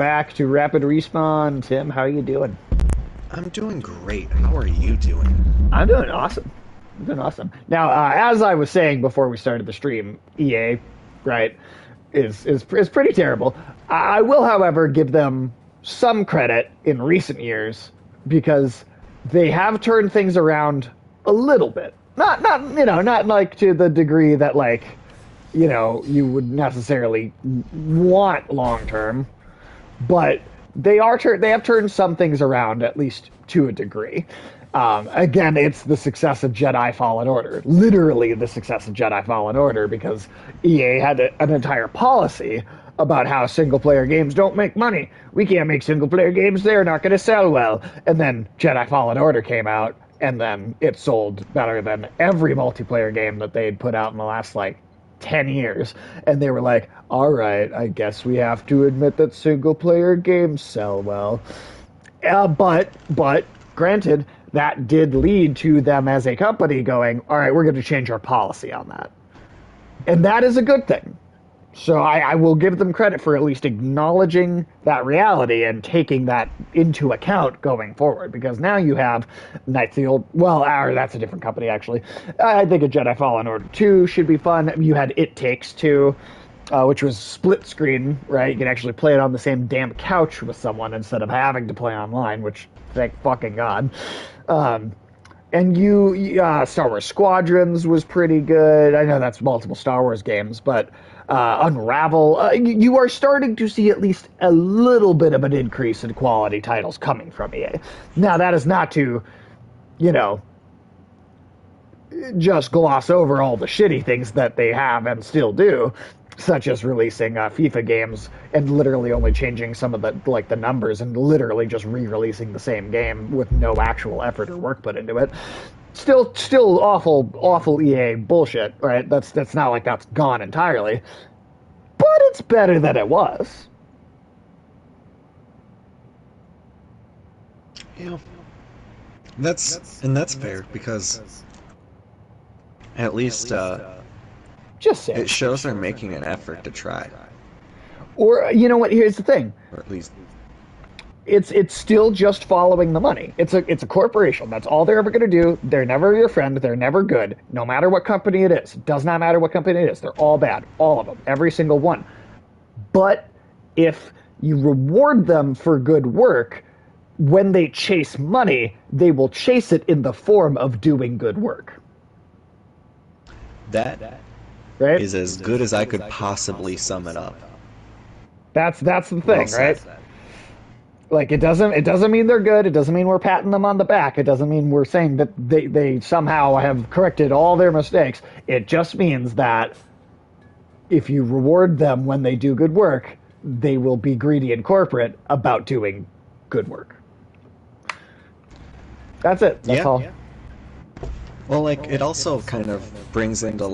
Back to Rapid Respawn. Tim, how are you doing? I'm doing great. How are you doing? I'm doing awesome. I'm doing awesome. Now, as I was saying before we started the stream, EA, right, is pretty terrible. I will, however, give them some credit in recent years because they have turned things around a little bit. Not like to the degree that you would necessarily want long term, but they have turned some things around at least to a degree. Again, it's the success of Jedi Fallen Order, literally the success of Jedi Fallen Order, because EA had an entire policy about how single player games don't make money. We can't make single player games; they're not going to sell well. And then Jedi Fallen Order came out, and then it sold better than every multiplayer game that they'd put out in the last 10 years, and they were like, all right, I guess we have to admit that single player games sell well. But granted, that did lead to them as a company going, all right, we're going to change our policy on that. And that is a good thing. So I will give them credit for at least acknowledging that reality and taking that into account going forward. Because now you have Knights of the Old... Well, that's a different company, actually. I think a Jedi Fallen Order 2 should be fun. You had It Takes Two, which was split screen, right? You can actually play it on the same damn couch with someone instead of having to play online, which, thank fucking God. And Star Wars Squadrons was pretty good. I know that's multiple Star Wars games, but... Unravel, you are starting to see at least a little bit of an increase in quality titles coming from EA. Now, that is not to, just gloss over all the shitty things that they have and still do, such as releasing FIFA games and literally only changing some of the numbers and literally just re-releasing the same game with no actual effort or work put into it. Still awful EA bullshit, right? That's not like that's gone entirely, but it's better than it was. Yeah, that's fair because at least just say it shows they're making an effort to try. Or you know what? Here's the thing. Or at least. It's still just following the money. It's a corporation. That's all they're ever going to do. They're never your friend. They're never good. No matter what company it is. It does not matter what company it is. They're all bad. All of them. Every single one. But if you reward them for good work, when they chase money, they will chase it in the form of doing good work. That right? is as good as I could possibly sum it up. That's the thing, right? Like, it doesn't mean they're good. It doesn't mean we're patting them on the back. It doesn't mean we're saying that they somehow have corrected all their mistakes. It just means that if you reward them when they do good work, they will be greedy and corporate about doing good work. That's it. That's all. Yeah. Well, it also kind of brings into,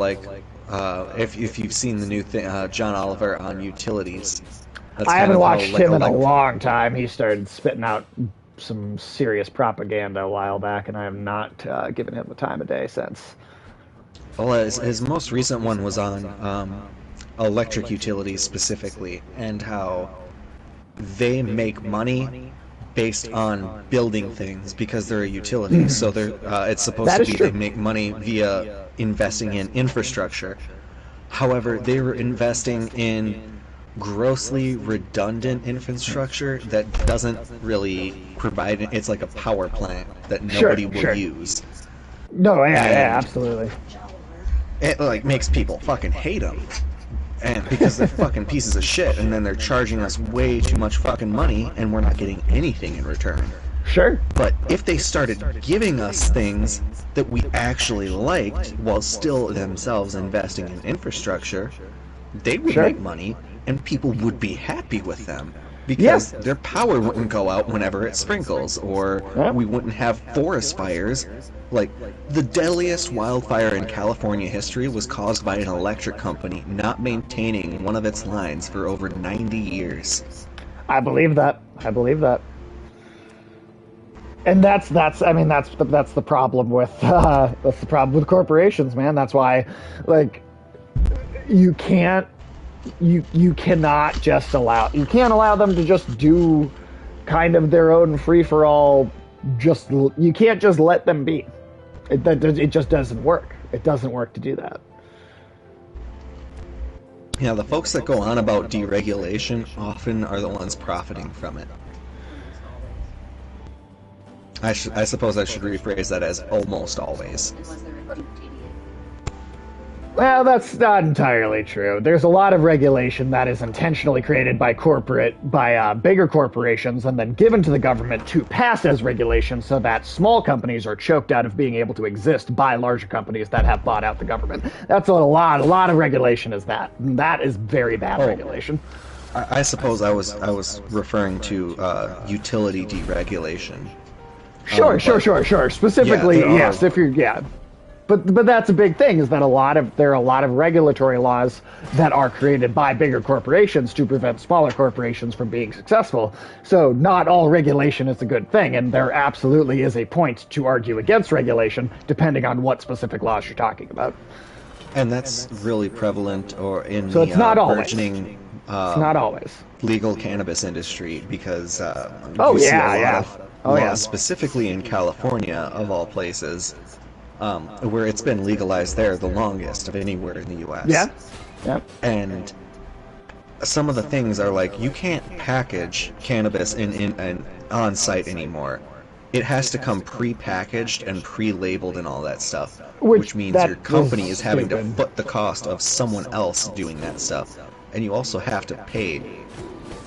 if you've seen the new thing, John Oliver on utilities. I haven't watched him in a long time. He started spitting out some serious propaganda a while back, and I have not given him the time of day since. Well, his most recent one was on electric utilities specifically, and how they make money based on building things because they're a utility. So it's supposed to be they make money via investing in infrastructure. However, they were investing in grossly redundant infrastructure that doesn't really provide. It's like a power plant that nobody will use. No, yeah, absolutely. It makes people fucking hate them, and because they're fucking pieces of shit, and then they're charging us way too much fucking money, and we're not getting anything in return. Sure. But if they started giving us things that we actually liked while still themselves investing in infrastructure, they would make money. And people would be happy with them because their power wouldn't go out whenever it sprinkles, or we wouldn't have forest fires. Like, the deadliest wildfire in California history was caused by an electric company not maintaining one of its lines for over 90 years. I believe that. And that's the problem with corporations, man. That's why, you can't you cannot just you can't allow them to just do kind of their own free for all. Just you can't just let them be. It just doesn't work. It doesn't work to do that. Yeah, the folks that go on about deregulation often are the ones profiting from it. I suppose I should rephrase that as almost always. Well, that's not entirely true. There's a lot of regulation that is intentionally created by bigger corporations and then given to the government to pass as regulation so that small companies are choked out of being able to exist by larger companies that have bought out the government. That's a lot of regulation is that. That is very bad regulation. I suppose I was referring to utility deregulation. Sure. Specifically, yes, if you're, But that's a big thing, is that there are a lot of regulatory laws that are created by bigger corporations to prevent smaller corporations from being successful. So not all regulation is a good thing, and there absolutely is a point to argue against regulation, depending on what specific laws you're talking about. And that's really prevalent in so the it's not burgeoning it's not always legal cannabis industry, because laws, specifically in California, of all places, where it's been legalized there the longest of anywhere in the U.S. Yeah. And some of the things are like, you can't package cannabis in on site anymore. It has to come pre-packaged and pre-labeled and all that stuff, which means your company is having to foot the cost of someone else doing that stuff, and you also have to pay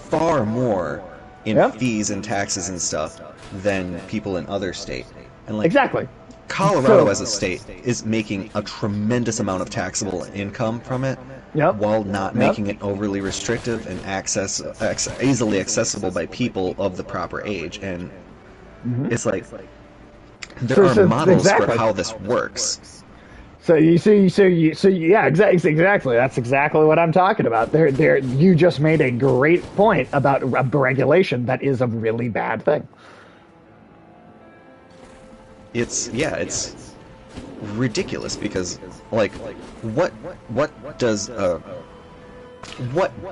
far more in fees and taxes and stuff than people in other states. And exactly. Colorado as a state is making a tremendous amount of taxable income from it, while not making it overly restrictive and easily accessible by people of the proper age. And it's like, there are models for how this works. So exactly. That's exactly what I'm talking about. You just made a great point about regulation that is a really bad thing. It's ridiculous, because what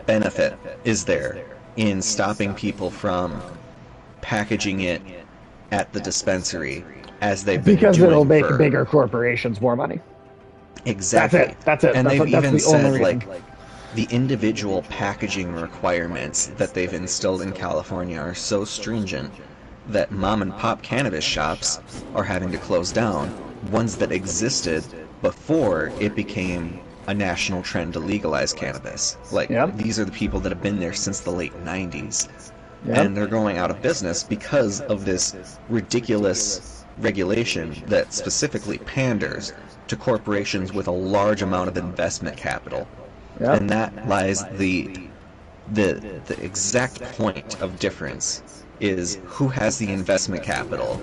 benefit is there in stopping people from packaging it at the dispensary as they've been doing? Because it'll make bigger corporations more money. Exactly. That's it. And they've even said reason. The individual packaging requirements that they've instilled in California are so stringent that mom and pop cannabis shops are having to close down, ones that existed before it became a national trend to legalize cannabis. These are the people that have been there since the late 90s. And they're going out of business because of this ridiculous regulation that specifically panders to corporations with a large amount of investment capital. And that lies the exact point of difference, is who has the investment capital,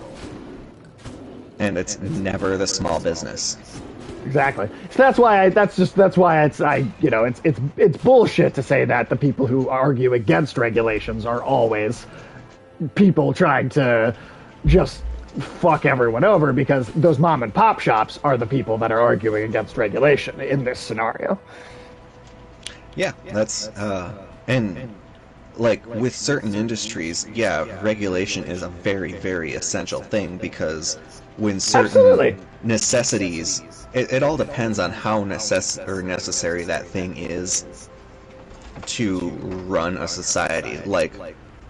and it's never the small business. Exactly. So that's why it's bullshit to say that the people who argue against regulations are always people trying to just fuck everyone over, because those mom and pop shops are the people that are arguing against regulation in this scenario. Yeah, that's and with certain industries, regulation is a very, very essential thing, because when certain necessities, it all depends on how necessary that thing is to run a society.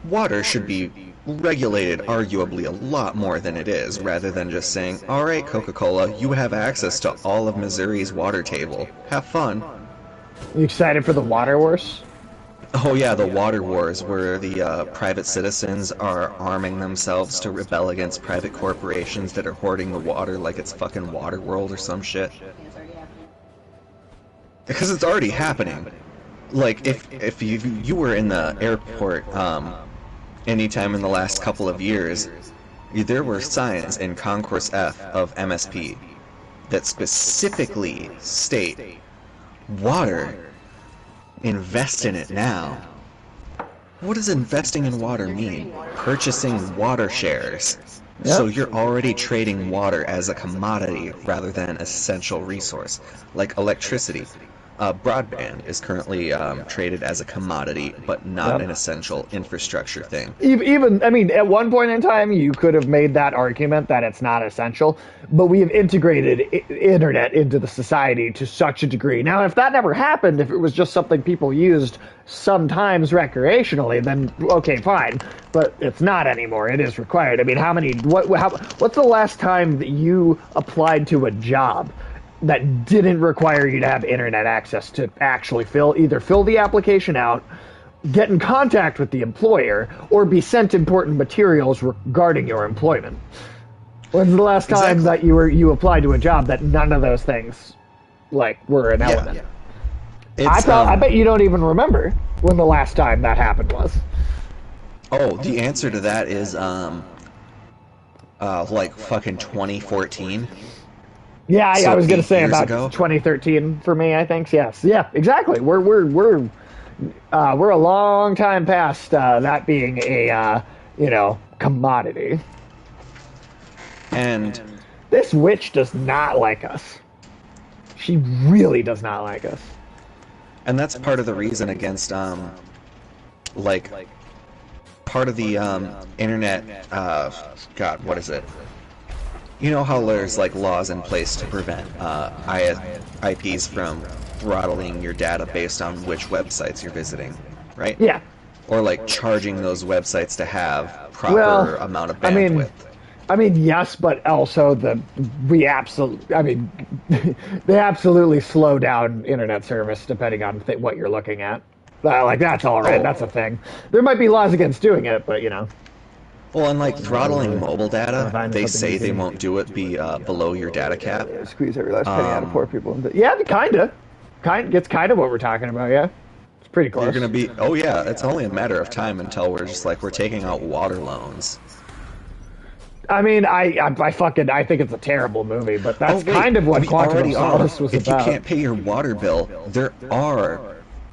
Water should be regulated arguably a lot more than it is, rather than just saying, all right, Coca-Cola, you have access to all of Missouri's water table. Have fun. You excited for the water wars? Oh yeah, the water wars, where the private citizens are arming themselves to rebel against private corporations that are hoarding the water like it's fucking Waterworld or some shit. Because it's already happening. If you were in the airport anytime in the last couple of years, there were signs in Concourse F of MSP that specifically state, water, invest in it now. What does investing in water mean? Purchasing water shares. So you're already trading water as a commodity rather than an essential resource, like electricity. broadband is currently traded as a commodity, but not Yep. an essential infrastructure thing. Even, I mean, at one point in time, you could have made that argument that it's not essential, but we have integrated internet into the society to such a degree. Now, if that never happened, if it was just something people used sometimes recreationally, then okay, fine. But it's not anymore. It is required. I mean, what's the last time that you applied to a job that didn't require you to have internet access to actually either fill the application out, get in contact with the employer, or be sent important materials regarding your employment? When's the last time Exactly. that you applied to a job that none of those things were an element? It's I bet you don't even remember when the last time that happened was. oh, the answer to that is like fucking 2014. Yeah, So I was going to 8 say years about ago? 2013 for me. I think yes, yeah, exactly. We're a long time past that being a commodity. And This witch does not like us. She really does not like us. that's part of the reason against like part of the internet God, what is it? You know how there's like laws in place to prevent IPs from throttling your data based on which websites you're visiting, right? Yeah. Or like charging those websites to have proper Well, amount of I mean, bandwidth. yes, but also they absolutely slow down internet service depending on what you're looking at. Like that's all right. Oh. That's a thing. There might be laws against doing it, but Well, unlike throttling mobile Wanna data, find they something say you they can- won't do it below your data cap. squeeze every last penny out of Um, poor people. Yeah, it's kind of what we're talking about. Yeah, it's pretty close. You're gonna be, oh yeah, it's only a matter of time until we're taking out water loans. I mean, I think it's a terrible movie, but that's Oh, wait, kind of what we Quantum of already are. Solace was If about. you can't pay your water bill, there are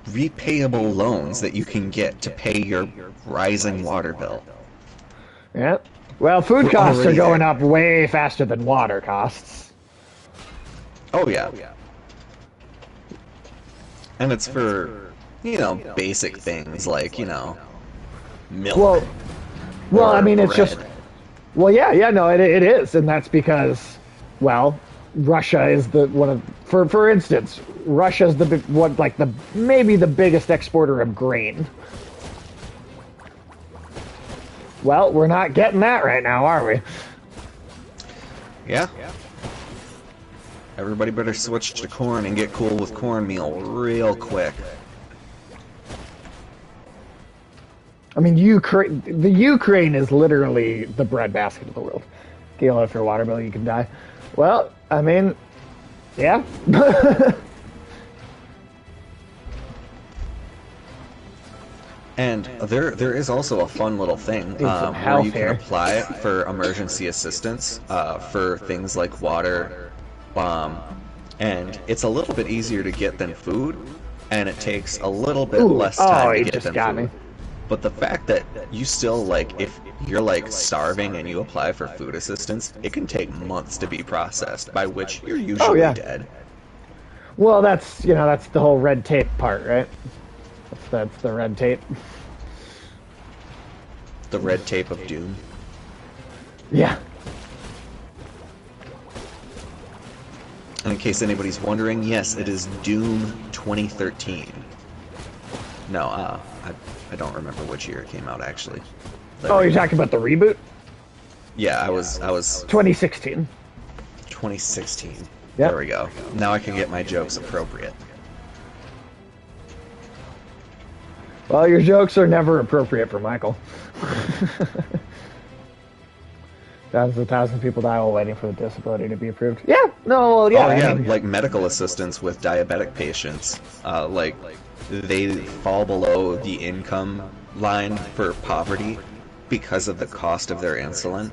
repayable loans that you can get to pay your rising water bill. Yeah. Well, food We're costs are already going there. up way faster than water costs. Oh yeah. And it's for, basic things like, milk. Well, or I mean, it's bread. just. Well, yeah, no, it is, and that's because, well, Russia is for instance, Russia is maybe the biggest exporter of grain. Well, we're not getting that right now, are we? Yeah. Everybody better switch to corn and get cool with cornmeal real quick. I mean, the Ukraine is literally the breadbasket of the world. Get low for your water bill, you can die. Well, I mean, yeah. And there is also a fun little thing some where health you can here. apply for emergency assistance for things like water, and it's a little bit easier to get than food, and it takes a little bit less time to you get just than got food. me. But the fact that you still if you're starving and you apply for food assistance, it can take months to be processed, by which you're usually yeah. dead. Well, that's the whole red tape part, right? That's the red tape. The red tape of doom. Yeah. And in case anybody's wondering, yes, it is Doom 2013. No, I don't remember which year it came out actually. Oh, you're talking about the reboot? Yeah, I was 2016. 2016. Yep. There we go. Now I can get my jokes appropriate. Well, your jokes are never appropriate for Michael. Thousands and thousands of people die while waiting for the disability to be approved. Yeah, no, well, yeah. Oh yeah, I mean, like medical assistance with diabetic patients. They fall below the income line for poverty because of the cost of their insulin.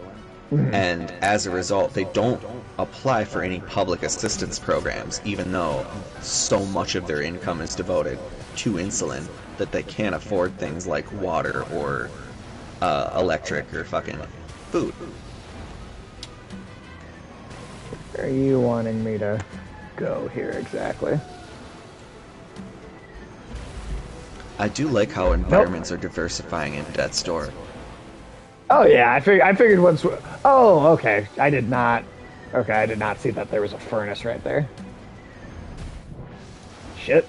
And as a result, they don't apply for any public assistance programs, even though so much of their income is devoted to insulin that they can't afford things like water or electric or fucking food. Where are you wanting me to go here exactly? I do like how environments are diversifying in Death's Door. Oh yeah, I figured once. Oh, okay. I did not. Okay, I did not see that there was a furnace right there. Shit.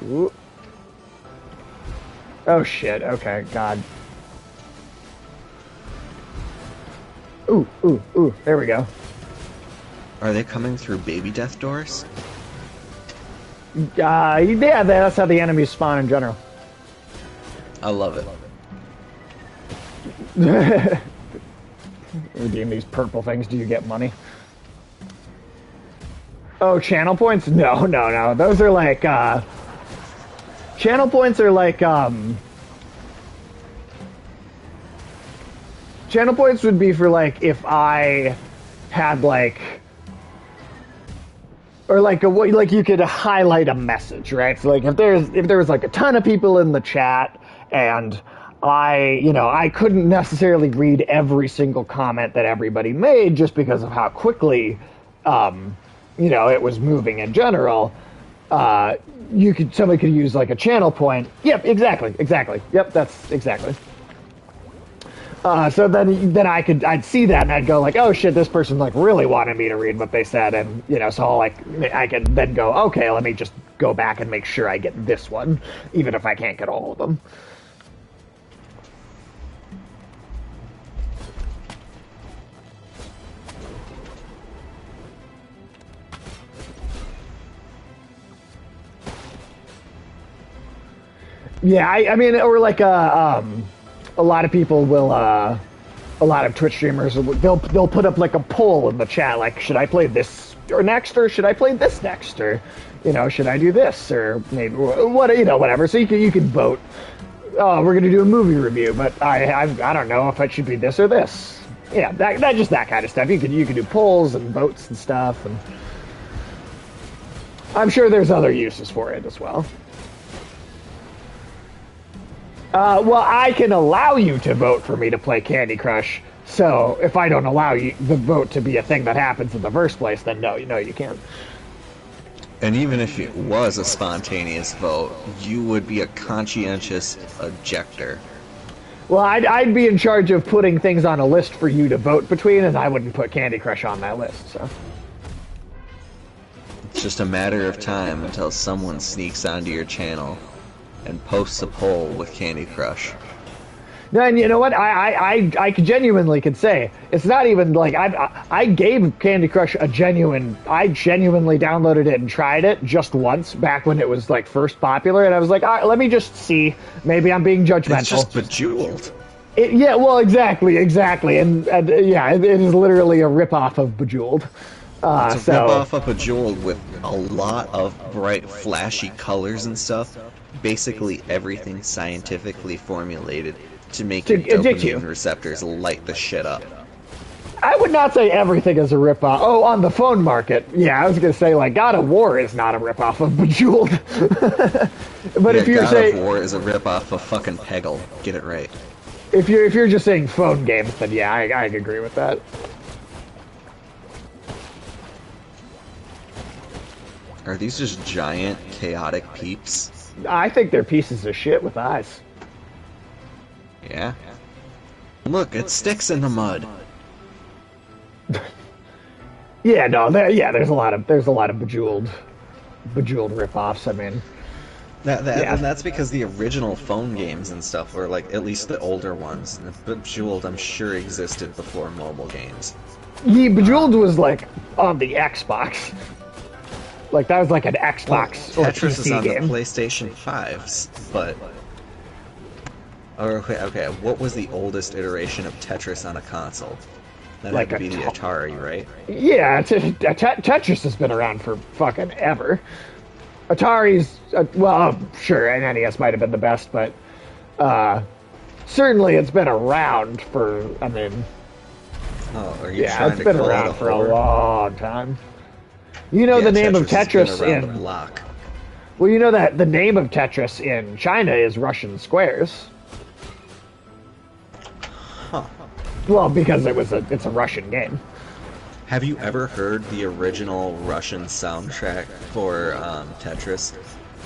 Ooh. Oh shit. Okay, God. Ooh, ooh, ooh. There we go. Are they coming through baby death doors? Yeah, that's how the enemies spawn in general. I love it. Redeem these purple things. Do you get money? Oh, channel points? No, no, no. Those are like, channel points are like, channel points would be for like if I had like, or like like you could highlight a message, right? So like if there was like a ton of people in the chat and I couldn't necessarily read every single comment that everybody made just because of how quickly, it was moving in general. Somebody could use like a channel point. Yep, exactly. Yep, that's exactly. So then I'd see that and I'd go like, oh shit, this person like really wanted me to read what they said, and so I can then go, okay, let me just go back and make sure I get this one, even if I can't get all of them. Yeah, I mean, or like a lot of people will, a lot of Twitch streamers, they'll put up like a poll in the chat, like, should I play this or next, or should I play this next, or, should I do this, or maybe whatever. So you can vote. Oh, we're gonna do a movie review, but I don't know if it should be this or this. Yeah, that kind of stuff. You can do polls and votes and stuff, and I'm sure there's other uses for it as well. Well, I can allow you to vote for me to play Candy Crush. So if I don't allow you the vote to be a thing that happens in the first place, then no, you can't. And even if it was a spontaneous vote, you would be a conscientious objector. Well, I'd be in charge of putting things on a list for you to vote between, and I wouldn't put Candy Crush on that list. So it's just a matter of time until someone sneaks onto your channel and posts a poll with Candy Crush. And you know what? I genuinely could say it's not even like I gave Candy Crush I genuinely downloaded it and tried it just once back when it was like first popular, and I was like, all right, let me just see. Maybe I'm being judgmental. It's just Bejeweled. Yeah, well, exactly, and yeah, it is literally a ripoff of Bejeweled. It's a ripoff of Bejeweled with a lot of bright, flashy colors and stuff. Basically everything scientifically formulated to make your dopamine receptors light the shit up. I would not say everything is a ripoff. Oh, on the phone market. Yeah, I was going to say, like, God of War is not a ripoff of Bejeweled. But if you're saying... God of War is a ripoff of fucking Peggle. Get it right. If you're just saying phone games, then yeah, I agree with that. Are these just giant, chaotic peeps? I think they're pieces of shit with eyes. Yeah. Look, it sticks in the mud. Yeah, no, there's a lot of Bejeweled ripoffs. I mean, and that's because the original phone games and stuff were like, at least the older ones. Bejeweled, I'm sure, existed before mobile games. Yeah, Bejeweled was like on the Xbox. Like, that was like an Xbox or Tetris PC is on game. the PlayStation 5s, but... Okay, what was the oldest iteration of Tetris on a console? That had to be the Atari, right? Yeah, Tetris has been around for fucking ever. Atari's, well, sure, and NES might have been the best, but certainly it's been around for, I mean... Oh, are you yeah, trying it's to been call around it for a long time. You know, the name of Tetris in... the block. Well, you know that the name of Tetris in China is Russian squares. Huh. Well, because it's a Russian game. Have you ever heard the original Russian soundtrack for Tetris?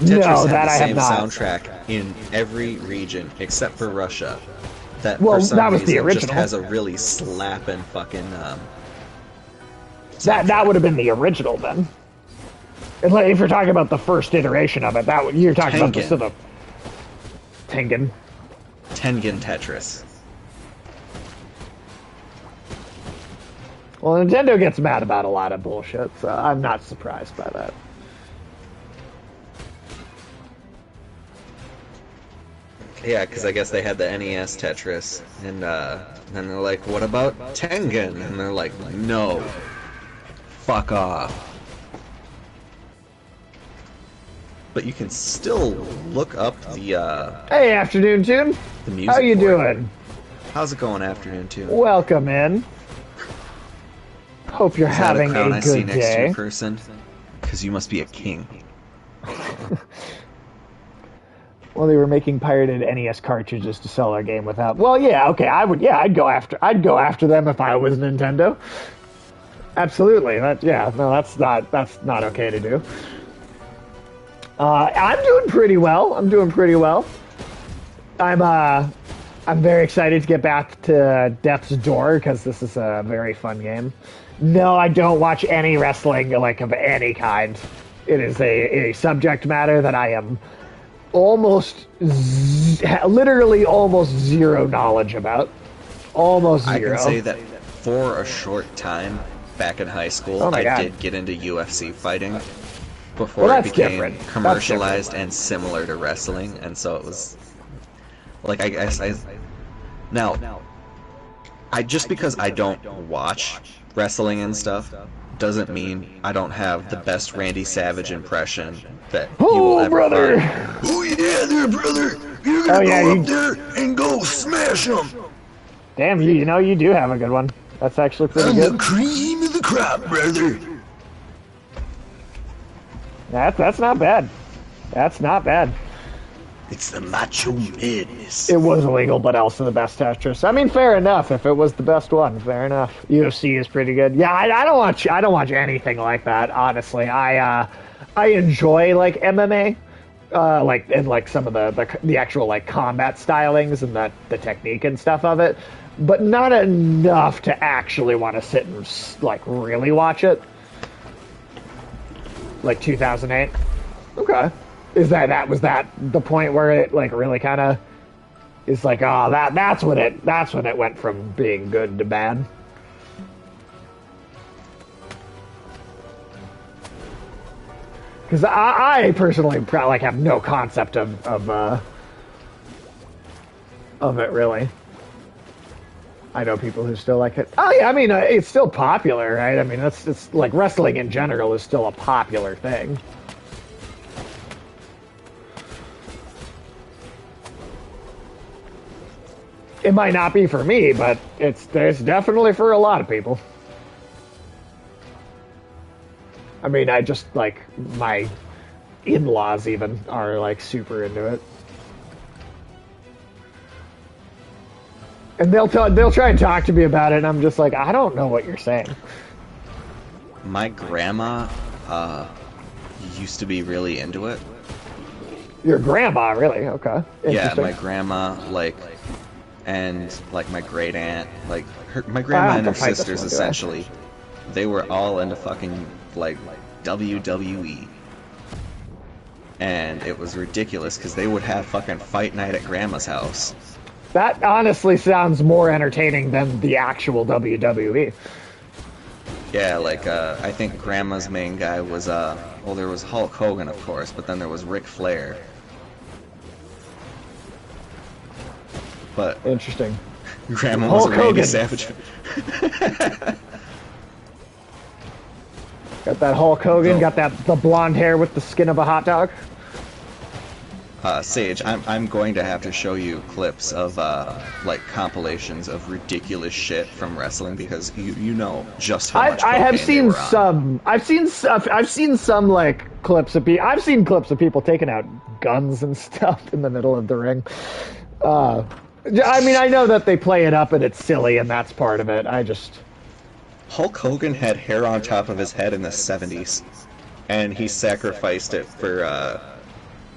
No, Tetris had that the I have same not. soundtrack in every region except for Russia. That Well, for some that was the reason just original. has a really slapping fucking That would have been the original then. And like, if you're talking about the first iteration of it, you're talking about the Tengen. Tengen Tetris. Well, Nintendo gets mad about a lot of bullshit, so I'm not surprised by that. Yeah, because I guess they had the NES Tetris, and then they're like, "What about Tengen?" And they're like, "No, fuck off." But you can still look up the Hey, Afternoon Tune. music. How you for it. doing? How's it going, Afternoon Tune? Welcome in. Hope you're Is that having a crown a I see good next to day. your person? Because you must be a king. Well, they were making pirated NES cartridges to sell our game without. Well, yeah, okay, I would. Yeah, I'd go after them if I was Nintendo. Absolutely. That's not okay to do. I'm doing pretty well. I'm very excited to get back to Death's Door because this is a very fun game. No, I don't watch any wrestling like of any kind. It is a subject matter that I am literally almost zero knowledge about. Almost zero. I can say that for a short time back in high school, Oh my God. did get into UFC fighting before it that's became different. That's commercialized and similar to wrestling, and so it was like I guess now I just because I don't watch wrestling and stuff doesn't mean I don't have the best Randy Savage impression that you will Oh, ever brother! find. Oh yeah, there, brother. You're gonna Oh, yeah, go you- up there and go smash them. Damn, you know you do have a good one. That's actually pretty I'm the good. cream of the crop, brother. That's not bad. That's not bad. It's the macho madness. It was illegal, but also the best Tetris. I mean, fair enough. If it was the best one, fair enough. UFC is pretty good. Yeah, I don't watch anything like that. Honestly, I enjoy like MMA, like some of the actual like combat stylings and the technique and stuff of it, but not enough to actually want to sit and like really watch it. Like 2008. Okay. Was that the point where it like really kind of is like, oh, that's when it went from being good to bad. Because I personally probably like have no concept of it really. I know people who still like it. Oh yeah, I mean it's still popular, right? I mean it's like wrestling in general is still a popular thing. It might not be for me, but it's definitely for a lot of people. I mean, I just like my in-laws even are like super into it. And they'll try and talk to me about it, and I'm just like, I don't know what you're saying. My grandma used to be really into it. Your grandma, really? Okay. Yeah, Interesting. my grandma, and my great aunt, my grandma and her have to fight this sisters one, do I? essentially, they were all into fucking WWE, and it was ridiculous because they would have fucking fight night at grandma's house. That honestly sounds more entertaining than the actual WWE. Yeah, I think grandma's main guy was there was Hulk Hogan, of course, but then there was Ric Flair. But Interesting. grandma was Hulk a Randy Hogan. Savage. Got that Hulk Hogan, No. got the blonde hair with the skin of a hot dog. Sage, I'm going to have to show you clips of compilations of ridiculous shit from wrestling because you know just how much I have cocaine they seen were on. some. I've seen some like clips of people. I've seen clips of people taking out guns and stuff in the middle of the ring. I mean, I know that they play it up and it's silly and that's part of it. I just Hulk Hogan had hair on top of his head in the 70s, and he sacrificed it for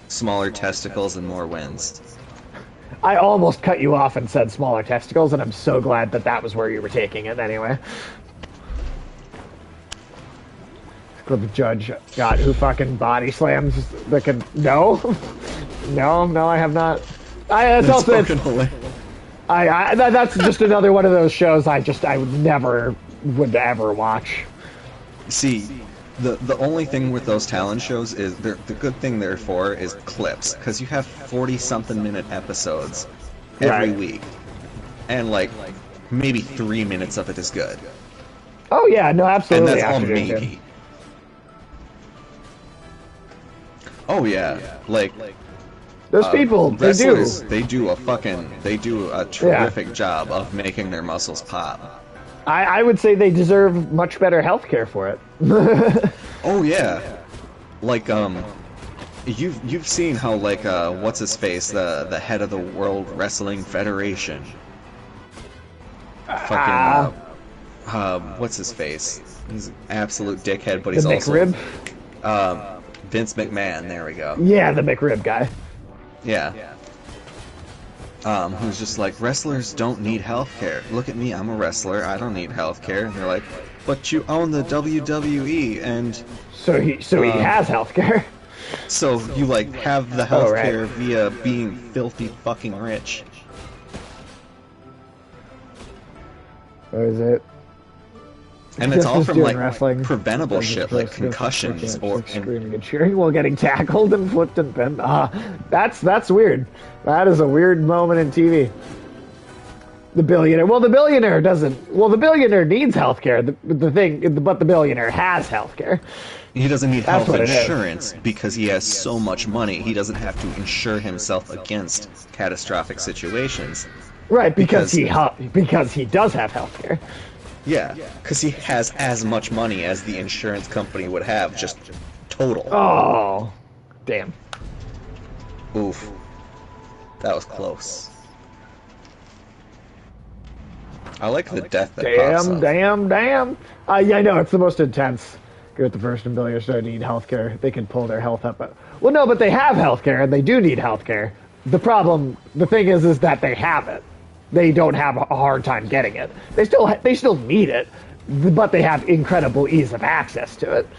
smaller testicles and more wins. I almost cut you off and said smaller testicles, and I'm so glad that that was where you were taking it anyway. The judge got who fucking body slams that can... No. No, I have not. That's just another one of those shows I would ever watch. See, the only thing with those talent shows is the good thing they're for is clips, because you have 40-something minute episodes every week, and like maybe 3 minutes of it is good. Oh yeah, no, absolutely. And that's all maybe. Oh yeah, like those people, wrestlers, they do a terrific job of making their muscles pop. I would say they deserve much better health care for it. Oh yeah, like you've seen how like what's his face, the head of the World Wrestling Federation, fucking what's his face? He's an absolute dickhead, but he's also Vince McMahon. There we go. Yeah, the McRib guy. Yeah. Who's just like, wrestlers don't need healthcare. Look at me, I'm a wrestler, I don't need healthcare. And they're like, but you own the WWE, and so he has healthcare. So you like have the healthcare via being filthy fucking rich. Or is it? And it's all from like wrestling, preventable shit like concussions or screaming and cheering while getting tackled and flipped and pinned. That's weird. That is a weird moment in TV. The billionaire. Well, the billionaire doesn't. Well, the billionaire needs healthcare. But the billionaire has healthcare. He doesn't need health insurance because he has so much money. He doesn't have to insure himself against catastrophic situations. Right, because he does have healthcare. Yeah, because he has as much money as the insurance company would have, just total. Oh, damn. Oof. That was close. I like the death that pops up. Damn. Yeah, I know, it's the most intense. Good at the first and billionaires don't need healthcare. They can pull their health up. Well, no, but they have healthcare, and they do need healthcare. The thing is that they have it. They don't have a hard time getting it. They still need it, but they have incredible ease of access to it.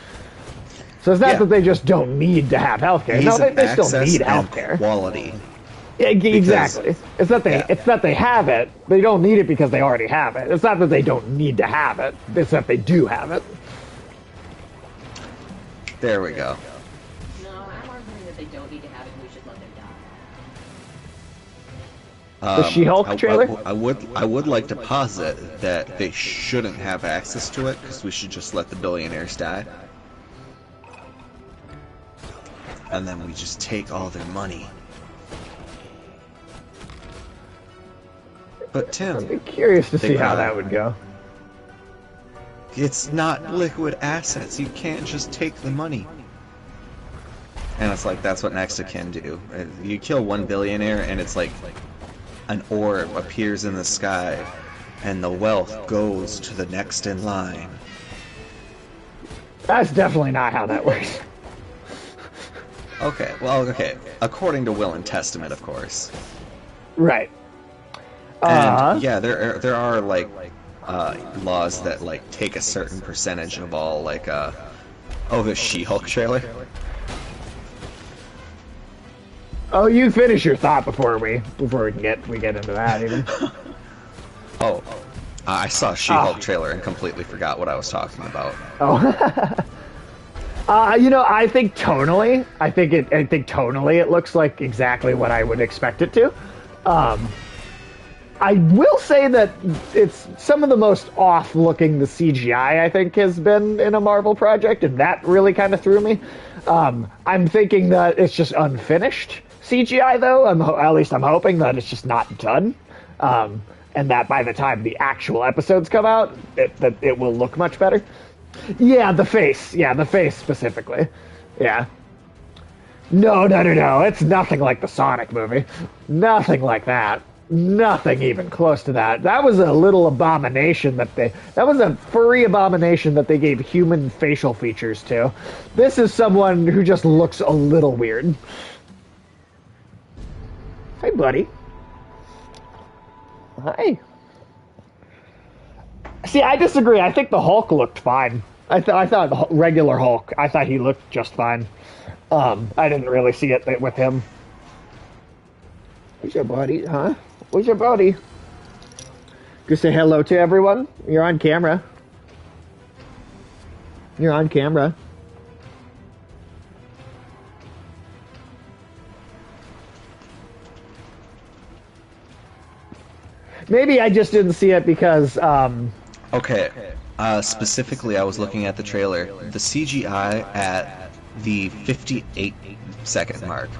So it's not that they just don't need to have healthcare. No, they still need healthcare. Quality. Yeah, exactly. It's that they have it. They don't need it because they already have it. It's not that they don't need to have it. It's that they do have it. There we go. No, I'm arguing that they don't need to have it. We should let them die. The She-Hulk trailer? I would like to posit that they shouldn't have access to it because we should just let the billionaires die. And then we just take all their money. But Tim, I'd be curious to see how that would go. It's not liquid assets. You can't just take the money. And it's like, that's what Next can do. You kill one billionaire and it's like an orb appears in the sky and the wealth goes to the next in line. That's definitely not how that works. Okay. According to Will and Testament, of course. Right. And yeah, there are like laws that like take a certain percentage of all like the She-Hulk trailer. Oh, you finish your thought before we get into that even. I saw a She-Hulk trailer and completely forgot what I was talking about. I think tonally, it looks like exactly what I would expect it to. I will say that it's some of the most off-looking the CGI I think has been in a Marvel project, and that really kind of threw me. I'm thinking that it's just unfinished CGI, though. At least I'm hoping that it's just not done, and that by the time the actual episodes come out, it will look much better. Yeah, the face. Yeah, the face specifically. Yeah. No. It's nothing like the Sonic movie. Nothing like that. nothing even close to that. That was a little abomination that was a furry abomination that they gave human facial features to. This is someone who just looks a little weird. Hey, buddy. Hi. See, I disagree. I think the Hulk looked fine. I thought the regular Hulk, I thought he looked just fine. I didn't really see it with him. Where's your buddy, huh? Where's your buddy? Go say hello to everyone. You're on camera. You're on camera. Maybe I just didn't see it because, Okay. Specifically, I was looking at the trailer. The CGI at the 58-second mark.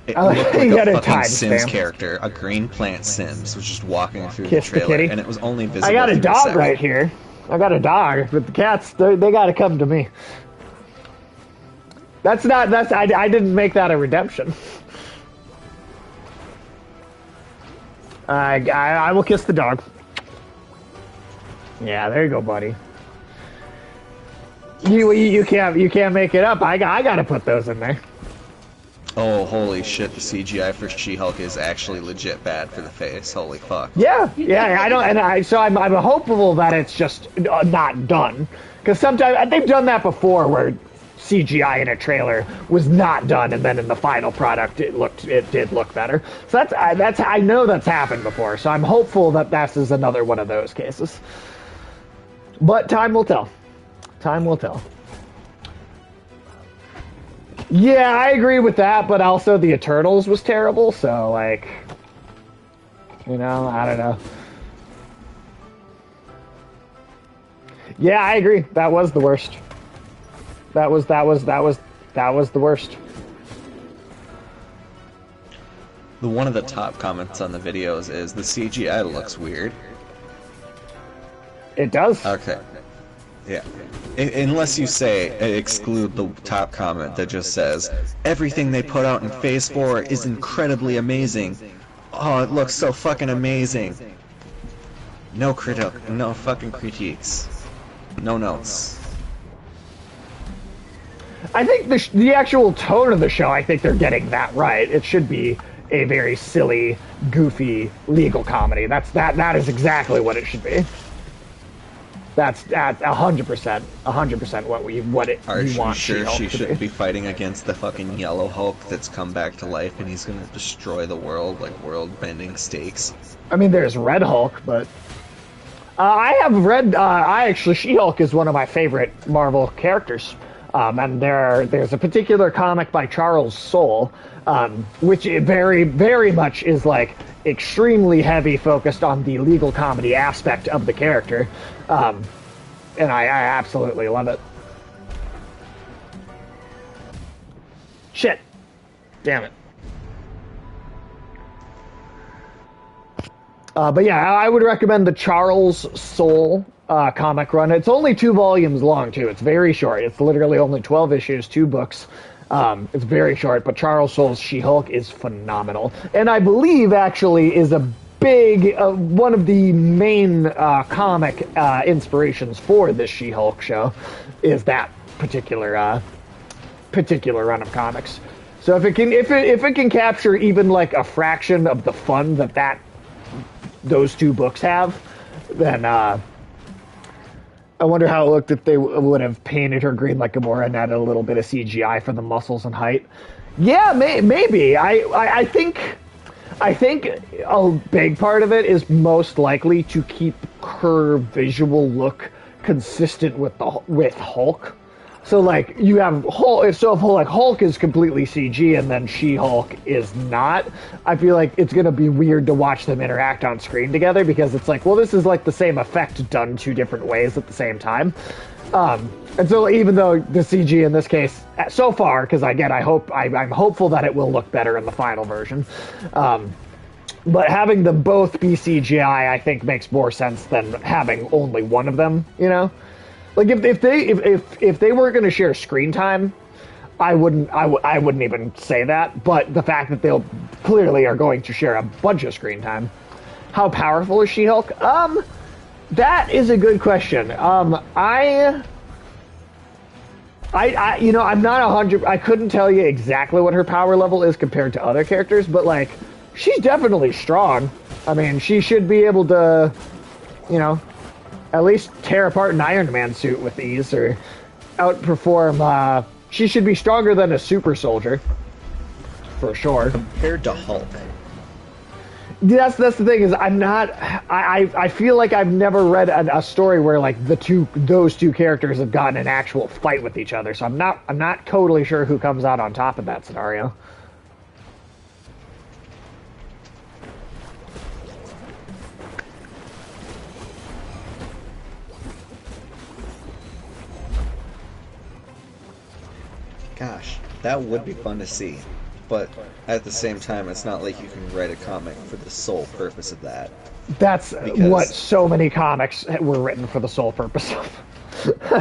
It looked you like got a a fucking Sims timestamp. character. A green plant Sims was just walking through Kiss the the trailer, kitty. and it was only visible. I got a through the dog second. right here. I got a dog, but the cats, they got to come to me. I didn't make that a redemption. I will kiss the dog. Yeah, there you go, buddy. You can't make it up. I got to put those in there. Oh, holy shit! The CGI for She-Hulk is actually legit bad for the face. Holy fuck! Yeah. I don't, I'm hopeful that it's just not done, because sometimes they've done that before, where CGI in a trailer was not done, and then in the final product it did look better. So that's I know that's happened before. So I'm hopeful that this is another one of those cases. But time will tell. Time will tell. Yeah, I agree with that, but also the Eternals was terrible, so, like, I don't know. Yeah, I agree. That was the worst. That was the worst. One of the top comments on the videos is the CGI looks weird. It does. Okay. Yeah. Unless you say, exclude the top comment that just says, everything they put out in Phase 4 is incredibly amazing. Oh, it looks so fucking amazing. No fucking critiques. No notes. I think the actual tone of the show, I think they're getting that right. It should be a very silly, goofy legal comedy. That is exactly what it should be. That's 100% what we want Sure She-Hulk she to shouldn't be. be fighting against the fucking yellow Hulk that's come back to life and he's gonna destroy the world like world-bending stakes. I mean, there's Red Hulk, but I have read. She-Hulk is one of my favorite Marvel characters, and there's a particular comic by Charles Soule, which very, very much is like extremely heavy focused on the legal comedy aspect of the character, and I absolutely love it. Shit, damn it. But yeah, I would recommend the Charles Soule comic run. It's only 2 volumes long, too. It's very short. It's literally only 12 issues, 2 books. It's very short, but Charles Soule's She-Hulk is phenomenal. And I believe, actually, is a big, one of the main comic inspirations for this She-Hulk show is that particular run of comics. So if it can capture even like a fraction of the fun that those 2 books have, then I wonder how it looked if they would have painted her green like Gamora and added a little bit of CGI for the muscles and height. Yeah, maybe. I think a big part of it is most likely to keep her visual look consistent with Hulk. So like you have Hulk, so if Hulk is completely CG and then She-Hulk is not, I feel like it's gonna be weird to watch them interact on screen together because it's like, well, this is like the same effect done 2 different ways at the same time. And so even though the CG in this case, so far, because again, I'm hopeful that it will look better in the final version. But having them both be CGI, I think makes more sense than having only one of them. Like if they were going to share screen time, I wouldn't even say that, but the fact that they'll clearly are going to share a bunch of screen time. How powerful is She-Hulk? That is a good question. I you know, I'm not 100. I couldn't tell you exactly what her power level is compared to other characters, but like, she's definitely strong. I mean, she should be able to, you know, at least tear apart an Iron Man suit with ease, or outperform. She should be stronger than a super soldier, for sure. Compared to Hulk. That's the thing, is I'm not. I feel like I've never read a story where like those two characters have gotten an actual fight with each other. So I'm not totally sure who comes out on top in that scenario. Gosh, that would be fun to see. But at the same time, it's not like you can write a comic for the sole purpose of that. That's what so many comics were written for the sole purpose of.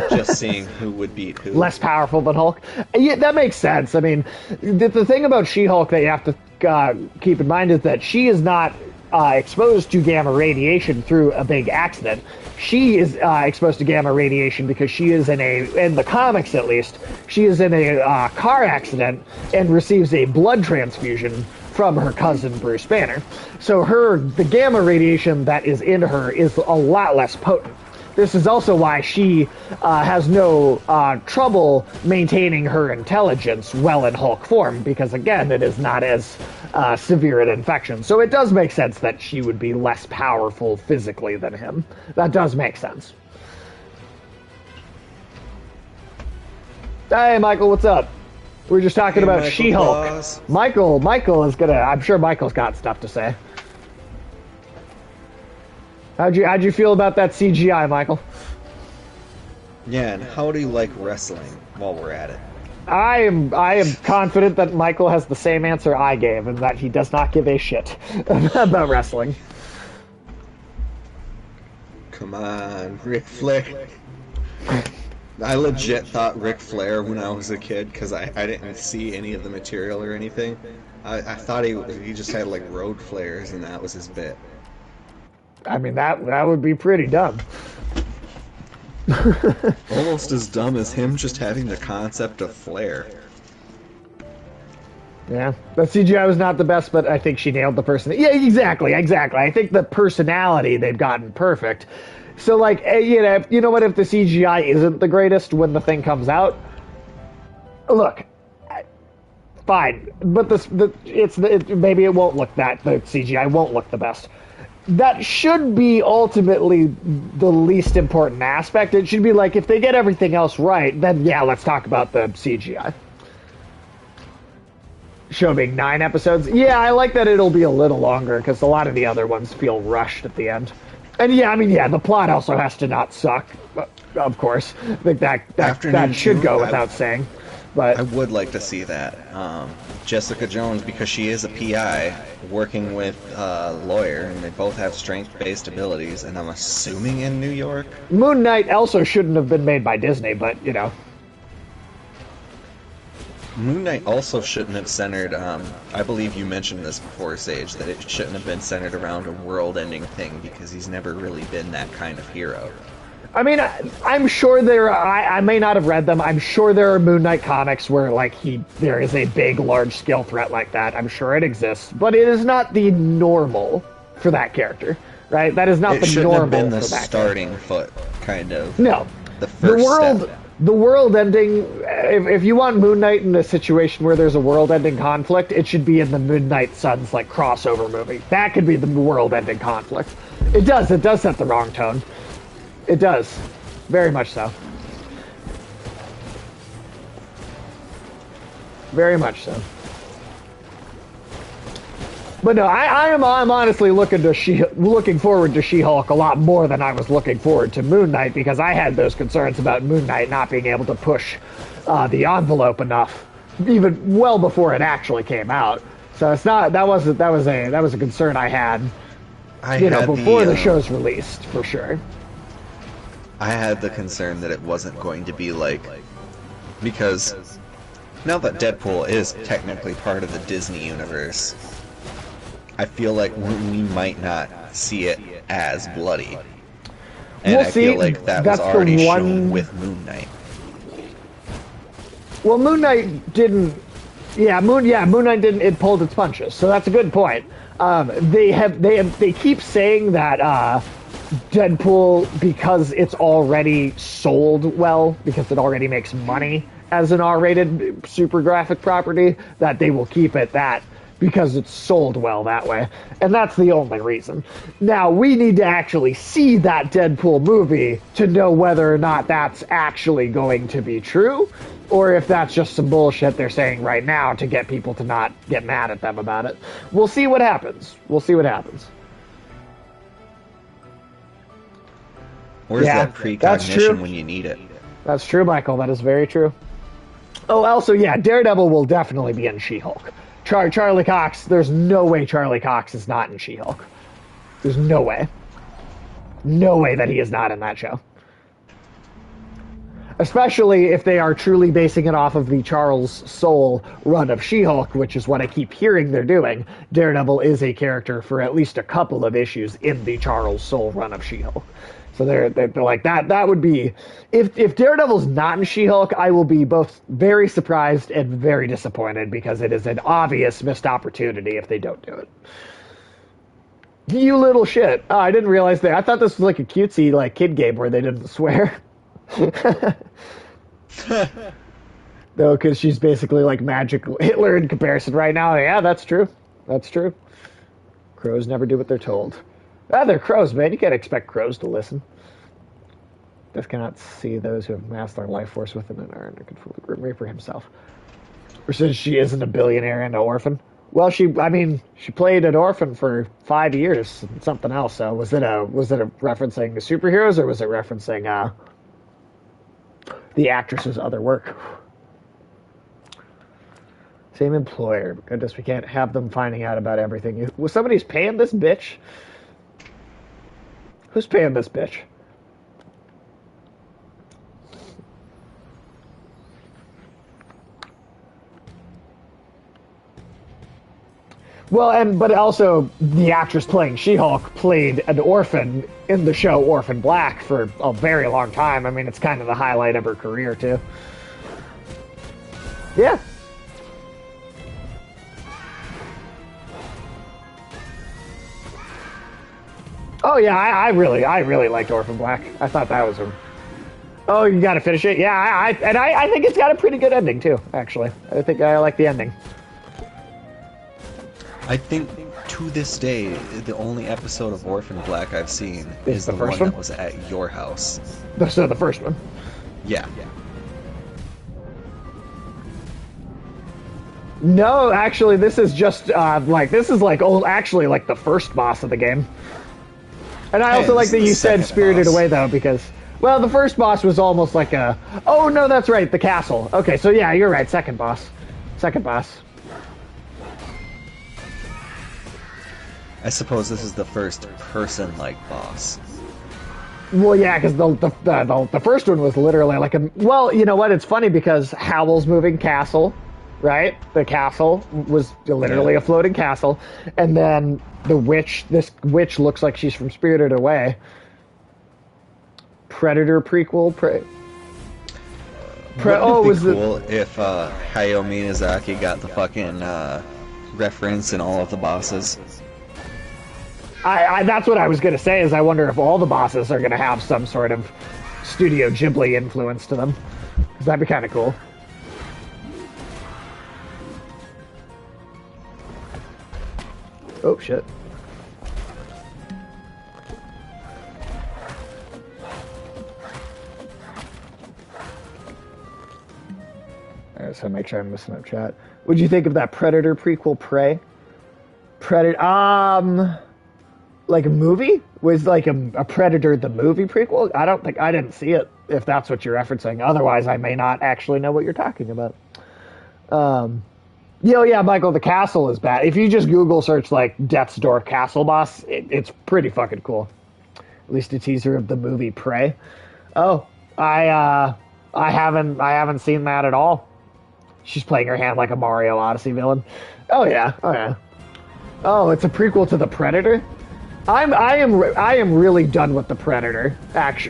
Just seeing who would beat who. Less powerful than Hulk. Yeah, that makes sense. I mean, the thing about She-Hulk that you have to keep in mind is that she is not exposed to gamma radiation through a big accident. She is exposed to gamma radiation because she is in the comics at least, she is in a car accident and receives a blood transfusion from her cousin Bruce Banner. So the gamma radiation that is in her is a lot less potent. This is also why she has no trouble maintaining her intelligence well in Hulk form, because again, it is not as severe an infection. So it does make sense that she would be less powerful physically than him. That does make sense. Hey, Michael, what's up? We were just talking about Michael She-Hulk. Claus. Michael is gonna. I'm sure Michael's got stuff to say. How'd you feel about that CGI, Michael? Yeah, and how do you like wrestling while we're at it? I am confident that Michael has the same answer I gave, and that he does not give a shit about wrestling. Come on, Ric Flair. I legit thought Ric Flair when I was a kid, because I didn't see any of the material or anything. I thought he just had like road flares and that was his bit. I mean, that would be pretty dumb. Almost as dumb as him just having the concept of flair. Yeah, the CGI was not the best, but I think she nailed the person. Yeah, exactly. I think the personality they've gotten perfect. So, like, you know what? If the CGI isn't the greatest when the thing comes out, look, fine. But maybe it won't look the CGI won't look the best. That should be ultimately the least important aspect. It should be like, if they get everything else right, then yeah, let's talk about the CGI. Show being 9 episodes. Yeah, I like that it'll be a little longer, because a lot of the other ones feel rushed at the end. And yeah, I mean, yeah, the plot also has to not suck, of course. I think that should go without saying. But I would like to see that. Jessica Jones, because she is a PI, working with a lawyer, and they both have strength-based abilities, and I'm assuming in New York? Moon Knight also shouldn't have been made by Disney, but, you know. Moon Knight also shouldn't have centered, I believe you mentioned this before, Sage, that it shouldn't have been centered around a world-ending thing, because he's never really been that kind of hero. I mean, I'm sure I may not have read them. I'm sure there are Moon Knight comics where, like, there is a big, large-scale threat like that. I'm sure it exists. But it is not the normal for that character, right? That is not the normal for that character. It shouldn't have been the starting foot, kind of. No. The first step. The world ending, if you want Moon Knight in a situation where there's a world ending conflict, it should be in the Midnight Suns, like, crossover movie. That could be the world ending conflict. It does set the wrong tone. It does. Very much so. Very much so. But no, I'm honestly looking forward to She-Hulk a lot more than I was looking forward to Moon Knight, because I had those concerns about Moon Knight not being able to push the envelope enough, even well before it actually came out. So it's not that was a concern I had. Before the show's released, for sure. I had the concern that it wasn't going to be like, because Now that Deadpool is technically part of the Disney universe, I feel like we might not see it as bloody. And We'll I see. feel like that was That's the already one- shown with Moon Knight. Well, Moon Knight didn't. Moon Knight didn't. It pulled its punches, so that's a good point. They keep saying that Deadpool, because it's already sold well, because it already makes money as an R-rated super graphic property, that they will keep it that because it's sold well that way, and that's the only reason. Now, we need to actually see that Deadpool movie to know whether or not that's actually going to be true, or if that's just some bullshit they're saying right now to get people to not get mad at them about it. We'll see what happens. Where's Yeah, that that's precognition true. when you need it? That's true, Michael. That is very true. Oh, also, yeah, Daredevil will definitely be in She-Hulk. Charlie Cox, there's no way Charlie Cox is not in She-Hulk. There's no way. No way that he is not in that show. Especially if they are truly basing it off of the Charles Soule run of She-Hulk, which is what I keep hearing they're doing. Daredevil is a character for at least a couple of issues in the Charles Soule run of She-Hulk. So they're like, that would be... If Daredevil's not in She-Hulk, I will be both very surprised and very disappointed, because it is an obvious missed opportunity if they don't do it. You little shit. Oh, I didn't realize that. I thought this was like a cutesy like kid game where they didn't swear. No, because she's basically like magic Hitler in comparison right now. Yeah, that's true. That's true. Crows never do what they're told. Ah, they're crows, man. You can't expect crows to listen. Death cannot see those who have masked their life force within an urn and can fool the Grim Reaper himself. Or since she isn't a billionaire and an orphan. Well, she played an orphan for 5 years and something else. So was it referencing the superheroes, or was it referencing the actress's other work? Same employer. Goodness, we can't have them finding out about everything. Was somebody's paying this bitch? Who's paying this bitch? Well, but also the actress playing She-Hulk played an orphan in the show Orphan Black for a very long time. I mean, it's kind of the highlight of her career too. Yeah. Oh yeah, I really liked Orphan Black. I thought that was a... Oh, you got to finish it? Yeah, I think it's got a pretty good ending too. Actually, I think I like the ending. I think to this day, the only episode of Orphan Black I've seen is the the first one one? that was at your house. So the first one. Yeah. No, actually, this is just actually like the first boss of the game. And I also Hey, like this that is you the said second Spirited boss. Away though, because the first boss was almost like a... Oh no, that's right, the castle. Okay, so yeah, you're right, second boss. I suppose this is the first person-like boss. Well, yeah, because the first one was literally like a... Well, you know what? It's funny because Howl's Moving Castle, right? The castle was literally a floating castle. And then this witch looks like she's from Spirited Away. Predator prequel? Wouldn't it be cool if Hayao Miyazaki got the fucking reference in all of the bosses? That's what I was going to say, is I wonder if all the bosses are going to have some sort of Studio Ghibli influence to them. 'Cause that'd be kind of cool. Oh, shit. Alright, so make sure I'm missing up chat. What'd you think of that Predator prequel, Prey? Like a movie? Was like a Predator the movie prequel? I didn't see it, if that's what you're referencing. Otherwise, I may not actually know what you're talking about. Yeah, Michael, the castle is bad. If you just Google search like Death's Door castle boss, it's pretty fucking cool. At least a teaser of the movie Prey. Oh, I haven't seen that at all. She's playing her hand like a Mario Odyssey villain. Oh yeah, oh yeah. Oh, it's a prequel to The Predator. I am really done with The Predator.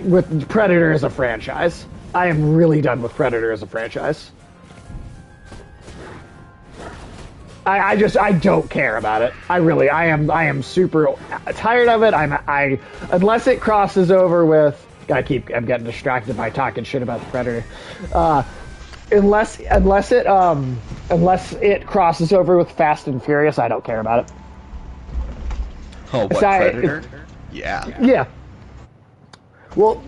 With Predator as a franchise. I am really done with Predator as a franchise. I don't care about it. I am super tired of it. Unless it crosses over with. I'm getting distracted by talking shit about The Predator. Unless it crosses over with Fast and Furious, I don't care about it. Oh, what, Predator? Yeah. Yeah. Well,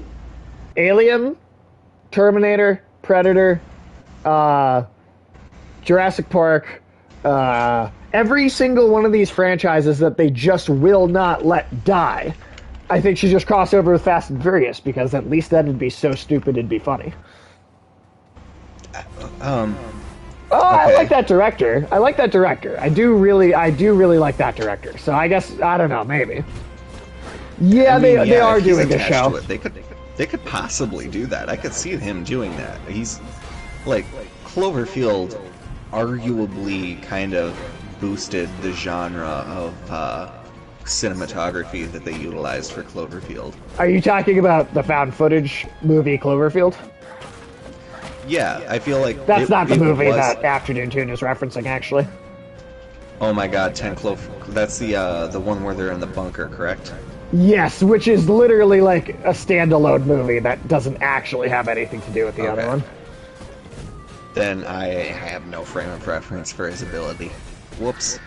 Alien, Terminator, Predator, Jurassic Park, every single one of these franchises that they just will not let die, I think should just cross over with Fast and Furious, because at least then it'd be so stupid it'd be funny. Okay. I like that director. I do really like that director. So I guess, I don't know, maybe. Yeah, I mean, they are if he's doing a attached show. to it, they could possibly do that. I could see him doing that. He's like Cloverfield arguably kind of boosted the genre of cinematography that they utilized for Cloverfield. Are you talking about the found footage movie Cloverfield? Yeah, I feel like That's not the movie was... that Afternoon Tune is referencing, actually. Oh my God, 10 Clover. That's the one where they're in the bunker, correct? Yes, which is literally like a standalone movie that doesn't actually have anything to do with the other one. Then I have no frame of reference for his ability. Whoops.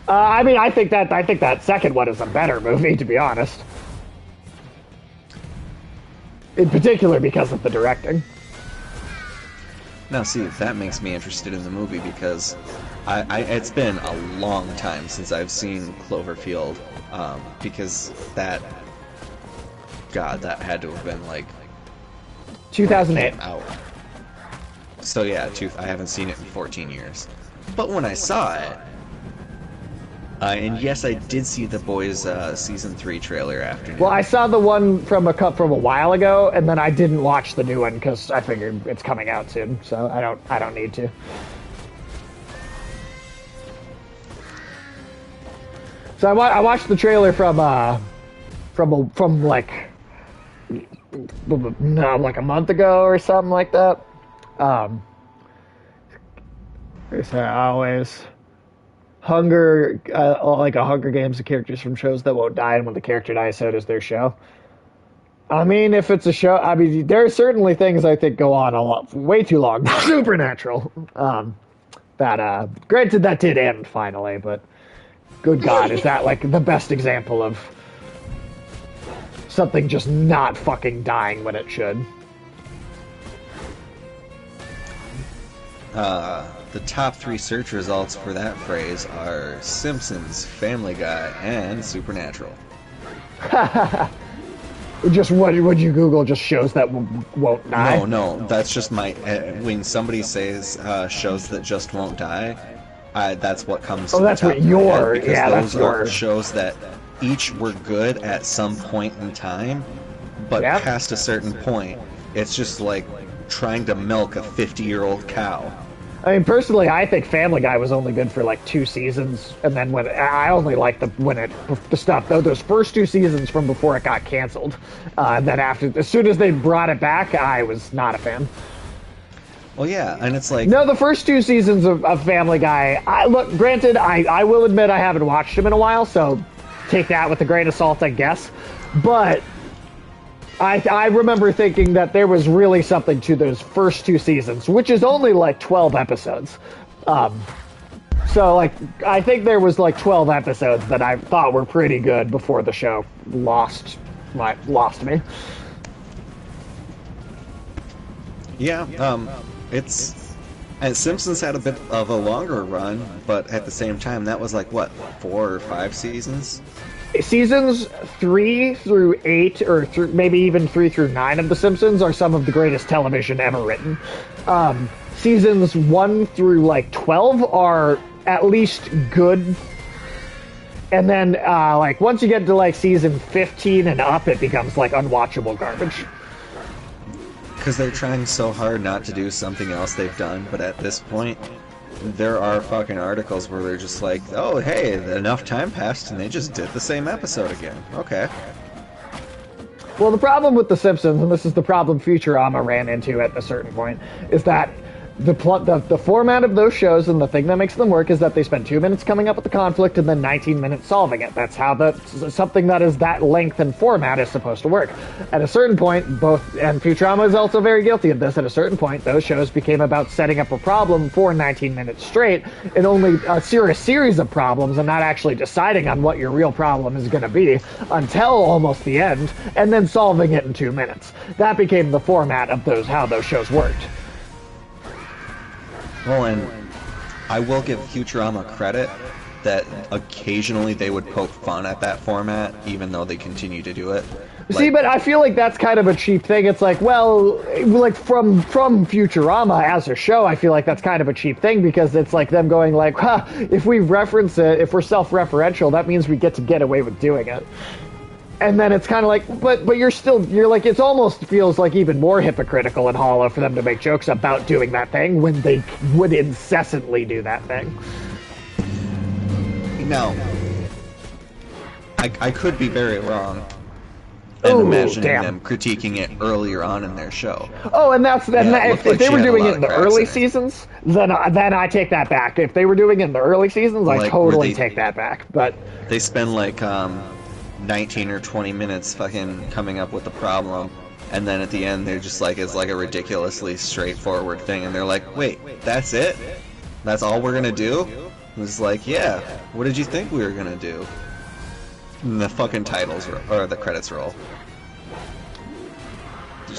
I think that second one is a better movie, to be honest. In particular because of the directing. Now, see, that makes me interested in the movie because it's been a long time since I've seen Cloverfield, because that had to have been like 2008. out. So yeah, I haven't seen it in 14 years. But when I saw it, and yes, I did see The Boys season 3 trailer afternoon. Well, I saw the one from a while ago, and then I didn't watch the new one because I figured it's coming out soon, so I don't need to. So I watched the trailer from like a month ago or something like that. Always. Hunger, like a Hunger Games of characters from shows that won't die, and when the character dies, so does their show. I mean, if it's a show, there are certainly things I think go on way too long. Supernatural. Granted, that did end finally, but good God, is that like the best example of something just not fucking dying when it should? The top 3 search results for that phrase are Simpsons, Family Guy, and Supernatural. Just what would you Google? Just shows that won't die? No, that's just my... when somebody says shows that just won't die, that's what comes to that's the top what your... because Yeah, those that's are yours. shows that each were good at some point in time, but past a certain point, it's just like trying to milk a 50-year-old cow. I mean, personally, I think Family Guy was only good for like 2 seasons, and then I only liked the stuff those first 2 seasons from before it got canceled. And then as soon as they brought it back, I was not a fan. Well, yeah, and it's like... No, the first 2 seasons of Family Guy, granted, I will admit I haven't watched them in a while, so take that with a grain of salt, I guess. But I remember thinking that there was really something to those first 2 seasons, which is only like 12 episodes. So, like, I think there was like 12 episodes that I thought were pretty good before the show lost me. Yeah, and Simpsons had a bit of a longer run, but at the same time, that was like, what, 4 or 5 seasons? Seasons 3 through 8, or maybe even 3 through 9 of The Simpsons are some of the greatest television ever written. Seasons 1 through like 12 are at least good. And then, like, once you get to like season 15 and up, it becomes like unwatchable garbage. because they're trying so hard not to do something else they've done, but at this point, there are fucking articles where they're just like, oh, hey, enough time passed, and they just did the same episode again. Okay. Well, the problem with The Simpsons, and this is the problem Futurama ran into at a certain point, is that the format of those shows and the thing that makes them work is that they spend 2 minutes coming up with the conflict and then 19 minutes solving it. That's how something that is that length and format is supposed to work. At a certain point, and Futurama is also very guilty of this, at a certain point, those shows became about setting up a problem for 19 minutes straight and only a series of problems and not actually deciding on what your real problem is going to be until almost the end and then solving it in 2 minutes. That became the format of how those shows worked. Well, and I will give Futurama credit that occasionally they would poke fun at that format, even though they continue to do it. See, but I feel like that's kind of a cheap thing. It's like, well, like from Futurama as a show, I feel like that's kind of a cheap thing because it's like them going like, huh, if we reference it, if we're self-referential, that means we get to get away with doing it. And then it's kind of like, but you're like, it almost feels like even more hypocritical and hollow for them to make jokes about doing that thing when they would incessantly do that thing. No. I could be very wrong. And imagining them critiquing it earlier on in their show. Oh, and if they were doing it in the early seasons, then I take that back. If they were doing it in the early seasons, I totally take that back. But they spend like 19 or 20 minutes fucking coming up with the problem, and then at the end they're just like, it's like a ridiculously straightforward thing, and they're like, wait, that's it? That's all we're gonna do? It's like, yeah, what did you think we were gonna do? And the fucking or the credits roll.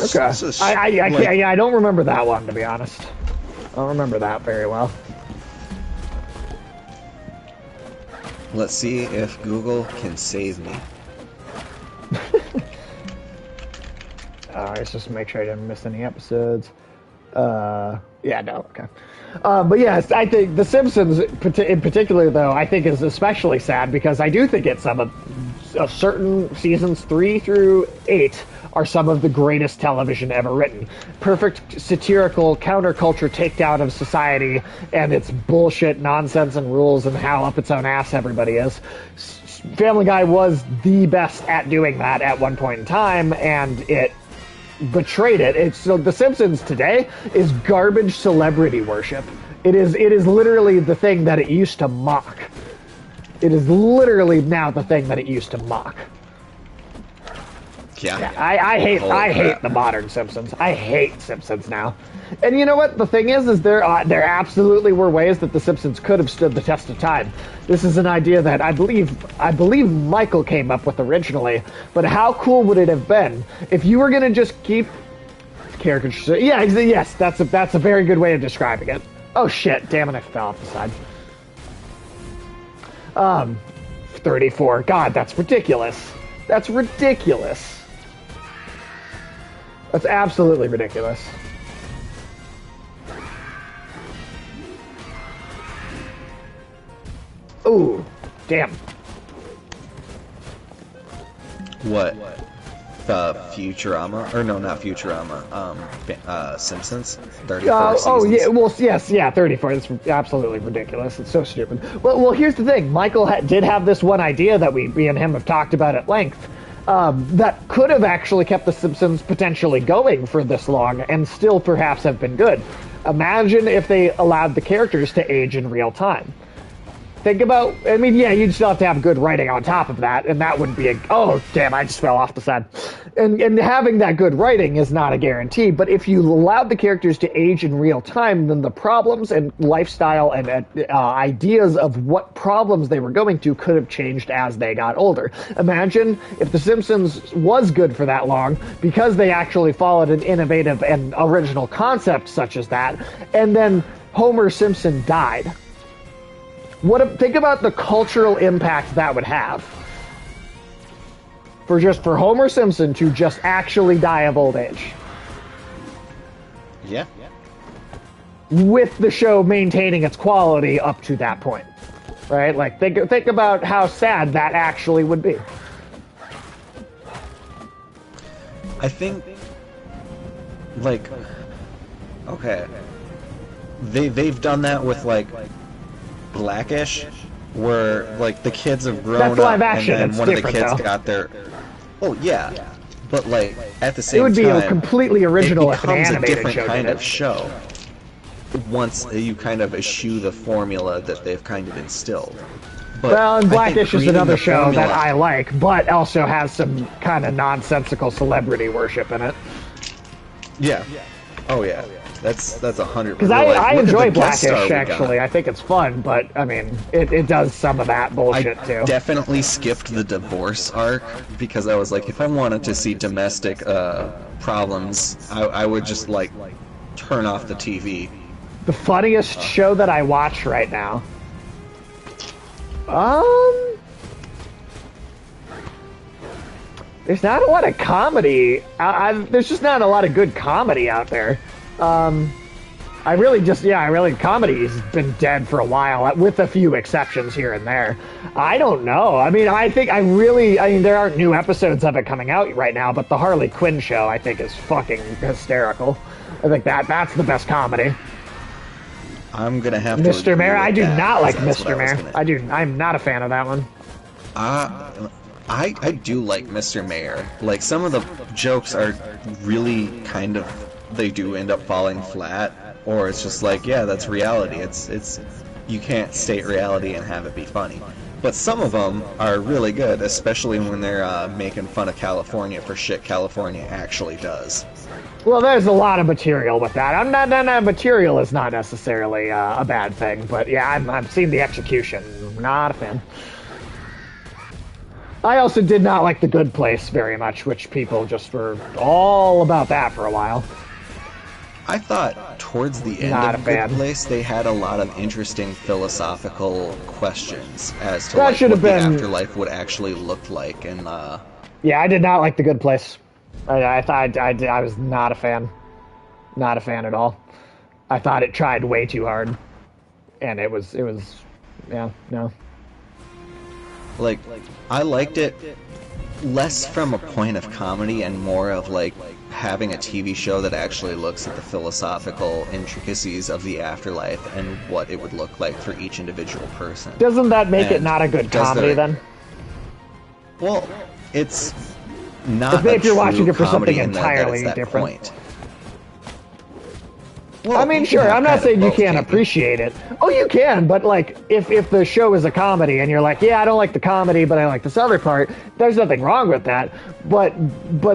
Okay. I don't remember that one, to be honest. I don't remember that very well. Let's see if Google can save me. Let's just make sure I didn't miss any episodes. Yeah, no, okay. But yes, I think The Simpsons, in particular, though, I think is especially sad because I do think it's some of certain seasons 3 through 8 are some of the greatest television ever written. Perfect satirical counterculture takedown of society and its bullshit nonsense and rules and how up its own ass everybody is. Family Guy was the best at doing that at one point in time, and it betrayed it. So The Simpsons today is garbage celebrity worship. It is literally the thing that it used to mock. It is literally now the thing that it used to mock. Yeah. I hate the modern Simpsons. I hate Simpsons now. And you know what? The thing is there absolutely were ways that The Simpsons could have stood the test of time. This is an idea that I believe Michael came up with originally. But how cool would it have been if you were going to just keep caricature? Yeah, yes, that's a very good way of describing it. Oh shit! Damn it! I fell off the side. 34. God, that's ridiculous. That's ridiculous. That's absolutely ridiculous. Ooh, damn. What? The Futurama? Or no, not Futurama. Simpsons? 34 seasons. Oh, yeah, well, yes, yeah, 34. It's absolutely ridiculous. It's so stupid. Well, here's the thing. Michael did have this one idea that me and him have talked about at length that could have actually kept The Simpsons potentially going for this long and still perhaps have been good. Imagine if they allowed the characters to age in real time. Think about, I mean, yeah, you'd still have to have good writing on top of that, and that wouldn't be oh, damn, I just fell off the side. And having that good writing is not a guarantee, but if you allowed the characters to age in real time, then the problems and lifestyle and ideas of what problems they were going to could have changed as they got older. Imagine if The Simpsons was good for that long, because they actually followed an innovative and original concept such as that, and then Homer Simpson died. Think about the cultural impact that would have. For Homer Simpson to just actually die of old age. Yeah. With the show maintaining its quality up to that point. Right? Like, think about how sad that actually would be. I think like, okay, they've done that with like Blackish, where like the kids have grown That's live up action, and it's then one of the different, kids though. got their. Oh yeah, but like at the same It would be time, a completely original it if an becomes a animated different show kind did of it. show. Once you kind of eschew the formula that they've kind of instilled. But Well, and I think Blackish is creating another the show that formula- I like, but also has some kind of nonsensical celebrity worship in it. Yeah. Oh yeah. That's 100%. Because I enjoy Blackish, actually. I think it's fun, but, I mean, it does some of that bullshit, too. Definitely skipped the divorce arc because I was like, if I wanted to see domestic problems, I would just like turn off the TV. The funniest show that I watch right now. There's not a lot of comedy. There's just not a lot of good comedy out there. Comedy's been dead for a while, with a few exceptions here and there. I don't know. I mean, there aren't new episodes of it coming out right now, but the Harley Quinn show, I think, is fucking hysterical. I think that's the best comedy. I'm gonna have to. Mr. Mayor, I do not like Mr. Mayor. Mayor. I'm not a fan of that one. I do like Mr. Mayor. Like, some of the jokes are really kind of, they do end up falling flat, or it's just like, yeah, that's reality. It's you can't state reality and have it be funny. But some of them are really good, especially when they're making fun of California for shit California actually does. Well, there's a lot of material with that. Material is not necessarily a bad thing, but yeah, I've seen the execution. Not a fan. I also did not like The Good Place very much, which people just were all about that for a while. I thought towards the end Not of a Good fan. Place, they had a lot of interesting philosophical questions as to That like, should what have the been- afterlife would actually look like, and Yeah, I did not like The Good Place. I thought I was not a fan. Not a fan at all. I thought it tried way too hard. And it was, yeah, no. like I liked it less from a point of comedy and more of like having a TV show that actually looks at the philosophical intricacies of the afterlife and what it would look like for each individual person. Doesn't that make it And not a good does comedy the- then? Well, it's not. If a you're watching true it for something comedy in that it's entirely that different. point. Well, I mean, you sure, can have I'm not kind of saying you both, can't can't you? appreciate it. Oh, you can, but like, if the show is a comedy and you're like, yeah, I don't like the comedy, but I like this other part, there's nothing wrong with that. But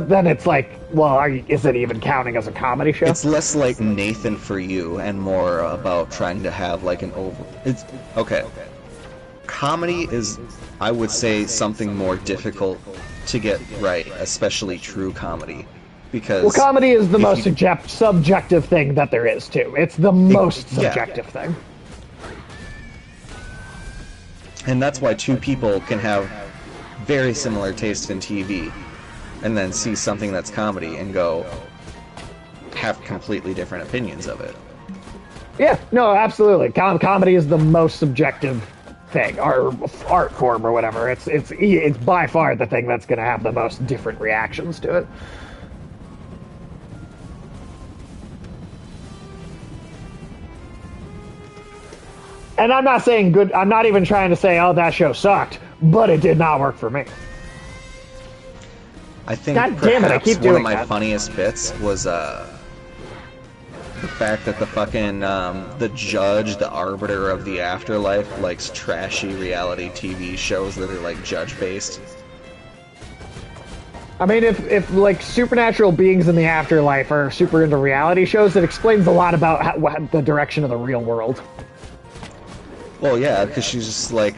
then it's like, well, is it even counting as a comedy show? It's less like Nathan For You and more about trying to have like an over. It's okay. Comedy is, I would say, something more difficult to get right, especially true comedy, because Well, comedy is the if most you- subjective thing that there is, too. It's the most yeah. subjective thing. and that's why two people can have very similar taste in TV, and then see something that's comedy and go have completely different opinions of it. Yeah, no, absolutely. Comedy is the most subjective thing, or art form, or whatever. It's by far the thing that's going to have the most different reactions to it. And I'm not saying good. I'm not even trying to say, oh, that show sucked, but it did not work for me. I think God damn it, I perhaps keep one doing of my that. funniest bits was the fact that the fucking the judge, the arbiter of the afterlife, likes trashy reality TV shows that are like judge based. I mean, if like supernatural beings in the afterlife are super into reality shows, it explains a lot about the direction of the real world. Well, yeah, because she's just like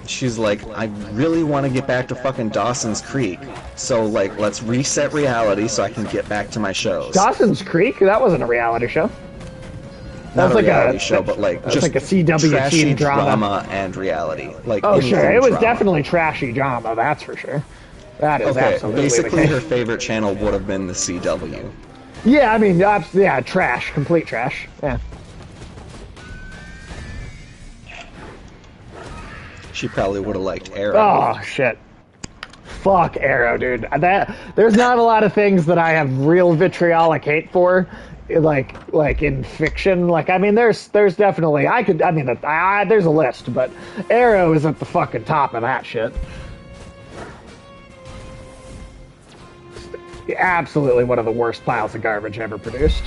she's like, I really want to get back to fucking Dawson's Creek, so like let's reset reality so I can get back to my shows. Dawson's Creek? That wasn't a reality show. Not That's a like reality show, but like that's just like a CW trashy teen drama. and reality. Like Oh, sure. in-film It was drama. definitely trashy drama, that's for sure. That is Okay, absolutely basically the her case. favorite channel would have been the CW. Yeah, I mean, yeah, trash. Complete trash. Yeah. She probably would have liked Arrow. Oh, shit. fuck Arrow, dude. There's not a lot of things that I have real vitriolic hate for, like in fiction. Like, I mean, there's definitely there's a list, but Arrow is at the fucking top of that shit. Absolutely one of the worst piles of garbage ever produced.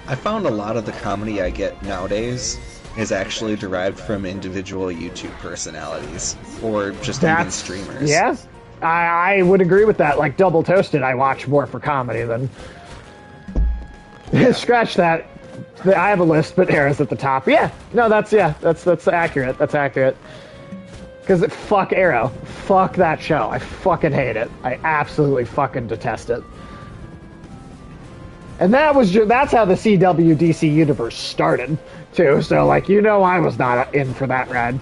I found a lot of the comedy I get nowadays is actually derived from individual YouTube personalities or just even streamers. Yes, I would agree with that. Like Double Toasted, I watch more for comedy than... Scratch that. I have a list, but Arrow's at the top. Yeah, no, that's accurate. That's accurate. Because fuck Arrow. Fuck that show. I fucking hate it. I absolutely fucking detest it. And that's how the CW DC universe started, too. So, like, I was not in for that ride.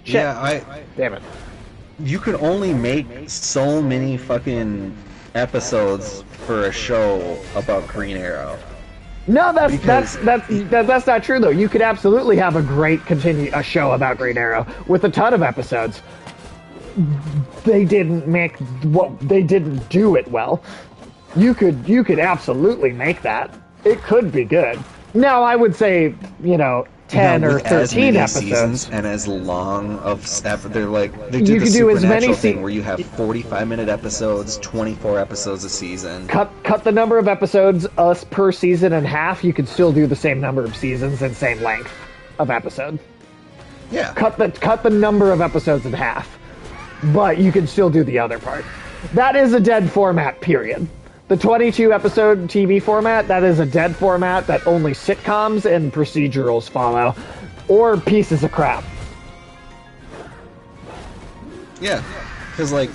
Shit. Yeah, Damn it. You could only make so many fucking episodes for a show about Green Arrow. No, that's not true though. You could absolutely have a show about Green Arrow with a ton of episodes. They didn't do it well. You could absolutely make that. It could be good. Now, I would say, 10 or 13 episodes. Seasons and as long of they're like they you do the could do as many thing where you have 45-minute episodes, 24 episodes a season. Cut the number of episodes per season in half. You could still do the same number of seasons and same length of episode. Yeah. Cut the number of episodes in half, but you can still do the other part. That is a dead format. Period. The 22-episode TV format, that is a dead format that only sitcoms and procedurals follow, or pieces of crap. Yeah, because, like,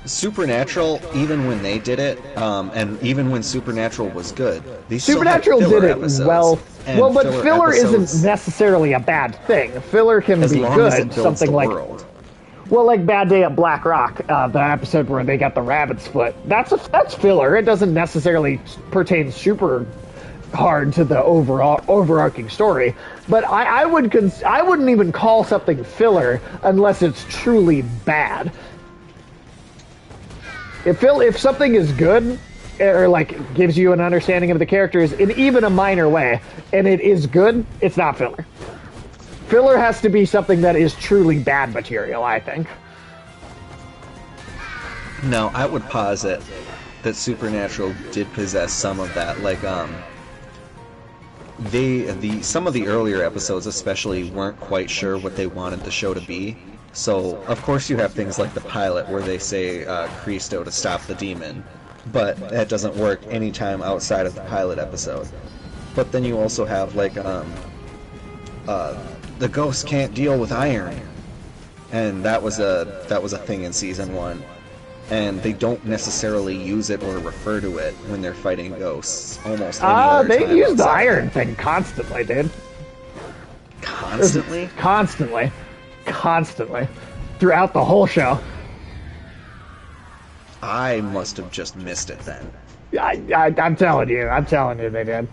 Supernatural, even when they did it, and even when Supernatural was good, these Supernatural did it well. Well, but filler isn't necessarily a bad thing. Filler can be good, something like... Well, like Bad Day at Black Rock, the episode where they got the rabbit's foot. That's filler. It doesn't necessarily pertain super hard to the overarching story. But I wouldn't even call something filler unless it's truly bad. If something is good, or like gives you an understanding of the characters in even a minor way, and it is good, it's not filler. Filler has to be something that is truly bad material, I think. No, I would posit that Supernatural did possess some of that. Like, some of the earlier episodes especially weren't quite sure what they wanted the show to be. So, of course you have things like the pilot where they say Christo to stop the demon, but that doesn't work anytime outside of the pilot episode. But then you also have, like, the ghosts can't deal with iron, and that was a thing in season 1, and they don't necessarily use it or refer to it when they're fighting ghosts. Almost any other they time use the outside. iron thing constantly, dude. Constantly throughout the whole show. I must have just missed it then. I'm telling you, they did.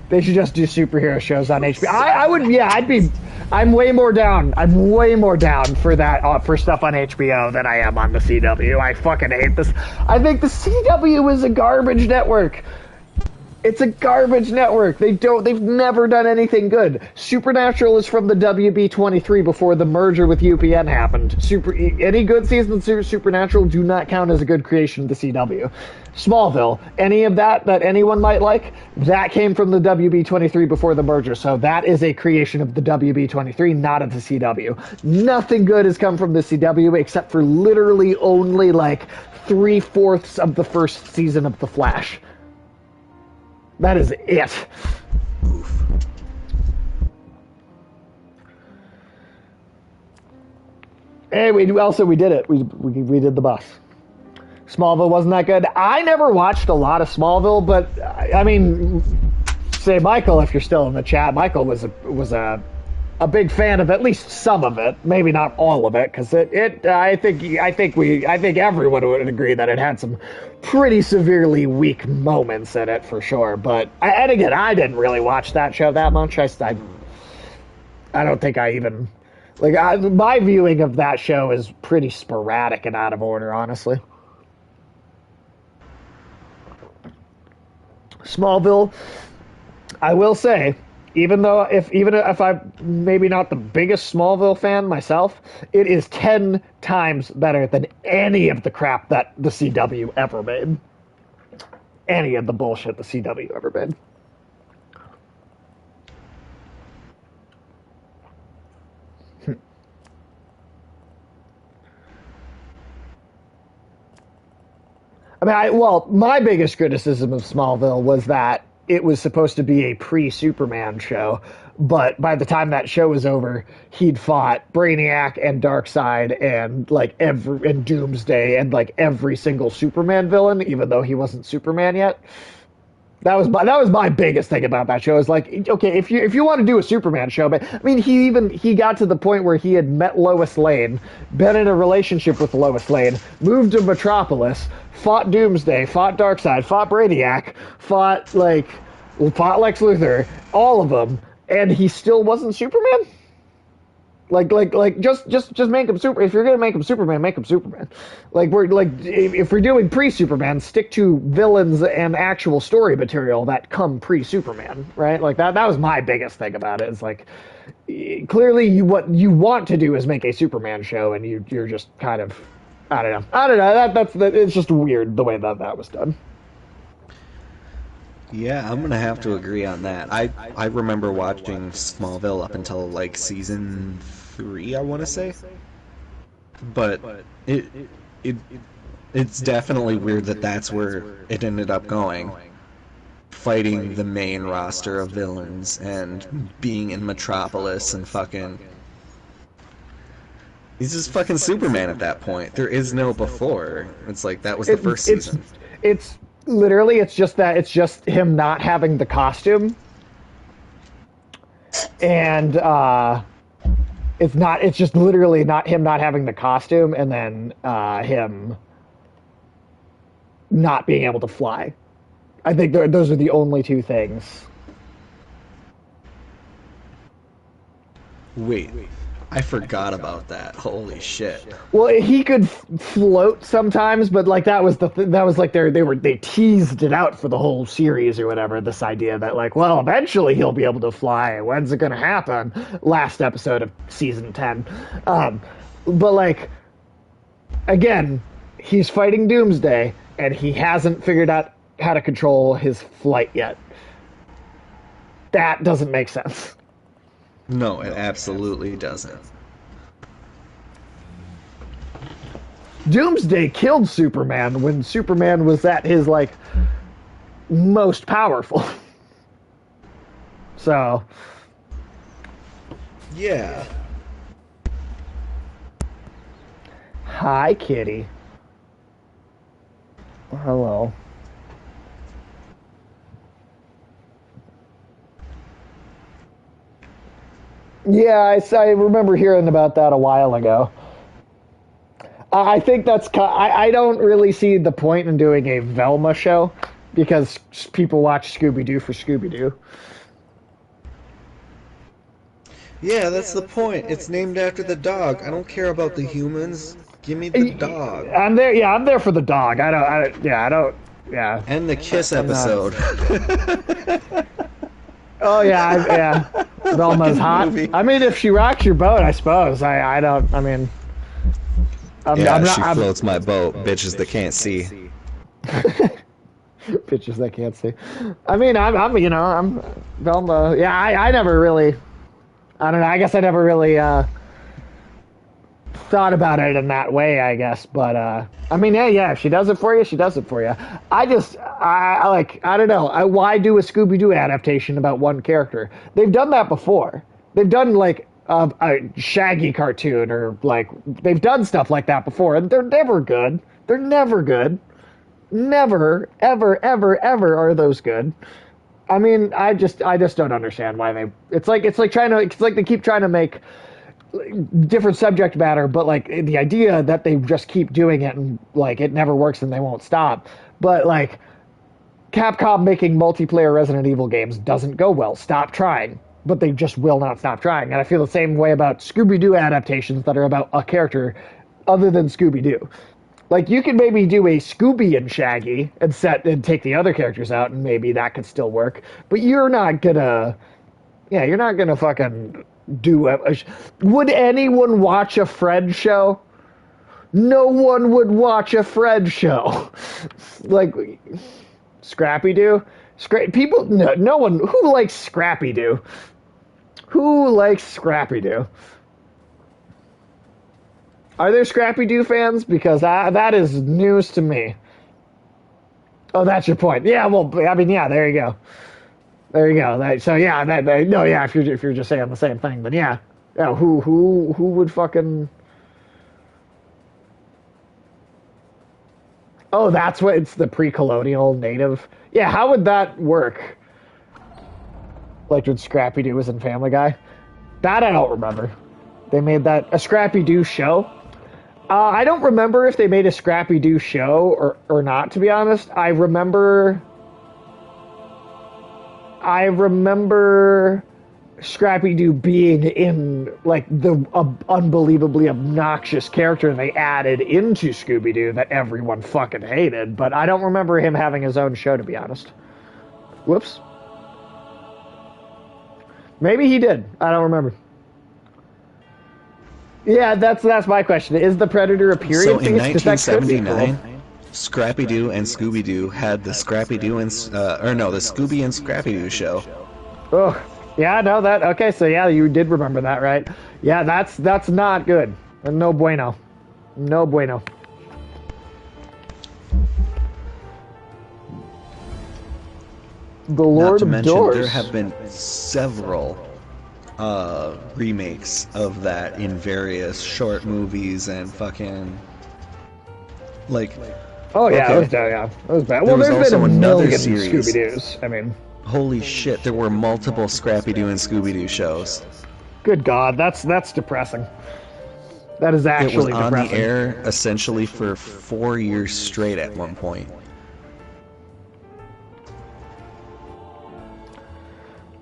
They should just do superhero shows on HBO. I'm way more down for that, for stuff on HBO than I am on the CW. I fucking hate this. I think the CW is a garbage network. It's a garbage network. They've never done anything good. Supernatural is from the WB23 before the merger with UPN happened. Any good seasons of Supernatural do not count as a good creation of the CW. Smallville, any of that anyone might like, that came from the WB23 before the merger, so that is a creation of the WB23, not of the CW. Nothing good has come from the CW except for literally only like 3/4 of the first season of The Flash. That is it. Oof. Hey, we did it. We did the bus. Smallville wasn't that good. I never watched a lot of Smallville, but I mean, say Michael, if you're still in the chat, Michael was a big fan of at least some of it, maybe not all of it, because I think everyone would agree that it had some pretty severely weak moments in it for sure. But and again, I didn't really watch that show that much. I don't think I even Like my viewing of that show is pretty sporadic and out of order, honestly. Smallville, I will say, even if I'm maybe not the biggest Smallville fan myself, it is 10 times better than any of the crap that the CW ever made. Any of the bullshit the CW ever made. My biggest criticism of Smallville was that it was supposed to be a pre-Superman show, but by the time that show was over, he'd fought Brainiac and Darkseid and Doomsday and like every single Superman villain, even though he wasn't Superman yet. That was my biggest thing about that show. Is like, okay, if you want to do a Superman show, but I mean, he got to the point where he had met Lois Lane, been in a relationship with Lois Lane, moved to Metropolis, fought Doomsday, fought Darkseid, fought Brainiac, fought Lex Luthor, all of them, and he still wasn't Superman. Just make him super. If you're gonna make him Superman, make him Superman. If we're doing pre-Superman, stick to villains and actual story material that come pre-Superman, right? Like that was my biggest thing about it. It's like clearly what you want to do is make a Superman show, and you're just kind of I don't know. It's just weird the way that was done. Yeah, I'm gonna have to agree on that. I remember watching Smallville up until like season 3, I want to say, but it's definitely weird that that's where it ended up going, fighting the main roster of villains and being in Metropolis and fucking. He's just fucking Superman at that point. There is no before. It's like that was the first season. It's literally it's just him not having the costume, and it's just literally not him not having the costume, and then him not being able to fly. I think those are the only two things. Wait, I forgot about that. Holy shit. Well, he could float sometimes, but like that was like they teased it out for the whole series or whatever. This idea that like, well, eventually he'll be able to fly. When's it gonna happen? Last episode of season 10. But like, again, he's fighting Doomsday, and he hasn't figured out how to control his flight yet. That doesn't make sense. No, it absolutely doesn't. Doomsday killed Superman when Superman was at his, like, most powerful. So. Yeah. Hi, kitty. Hello. Yeah, I remember hearing about that a while ago. I think I don't really see the point in doing a Velma show because people watch Scooby-Doo for Scooby-Doo. Yeah, that's the point. It's named after the dog. I don't care about the humans. Give me the dog. I'm there. Yeah, I'm there for the dog. I don't. Yeah. And the kiss episode. Oh yeah. Velma's hot. Movie. I mean, if she rocks your boat, I suppose. I don't. I mean. She floats my boat. Bitches that can't see. Bitches that can't see. I mean, I'm Velma. Yeah, I never really. I don't know. I guess I never really thought about it in that way, I guess. But I mean, yeah. If she does it for you, she does it for you. I don't know. Why do a Scooby-Doo adaptation about one character? They've done that before. They've done like a Shaggy cartoon, or like they've done stuff like that before, and they're never good. They're never good. Never, ever, ever, ever are those good. I mean, I just don't understand why they. It's like they keep trying to make different subject matter, but like the idea that they just keep doing it and like it never works and they won't stop. But like Capcom making multiplayer Resident Evil games doesn't go well. Stop trying. but they just will not stop trying. And I feel the same way about Scooby-Doo adaptations that are about a character other than Scooby-Doo. Like, you could maybe do a Scooby and Shaggy and take the other characters out, and maybe that could still work. But you're not gonna, yeah, you're not gonna fucking do would anyone watch a Fred show? No one would watch a Fred show. Like, Scrappy-Doo? People, no one, who likes Scrappy-Doo? Who likes Scrappy-Doo? Are there Scrappy-Doo fans? Because that is news to me. Oh, that's your point. Yeah, well, I mean, yeah, there you go. There you go. So yeah, no, yeah. If you're just saying the same thing, then yeah, Who would fucking? Oh, that's what it's the pre-colonial native. Yeah, how would that work? Like when Scrappy-Doo was in Family Guy? That I don't remember. They made that a Scrappy-Doo show. I don't remember if they made a Scrappy-Doo show or not, to be honest. I remember Scrappy-Doo being in, like, the unbelievably obnoxious character they added into Scooby-Doo that everyone fucking hated, but I don't remember him having his own show, to be honest. Whoops. Maybe he did. I don't remember. Yeah, that's my question. Is the Predator a period So thing? in 1979, Scrappy-Doo and Scooby-Doo had the Scrappy-Doo and the Scooby and Scrappy-Doo show. Oh, yeah, no, that okay. So yeah, you did remember that, right? Yeah, that's not good. No bueno. No bueno. The Lord Not to of mention, Doors. there have been several remakes of that in various short movies and fucking like. Oh yeah, okay. that was bad. There Well, was there's been also a another million series. Scooby-Doos. I mean, Holy shit! There were multiple Scrappy-Doo and Scooby-Doo shows. good God, that's depressing. That is It was actually on depressing. the air essentially for 4 years straight at one point.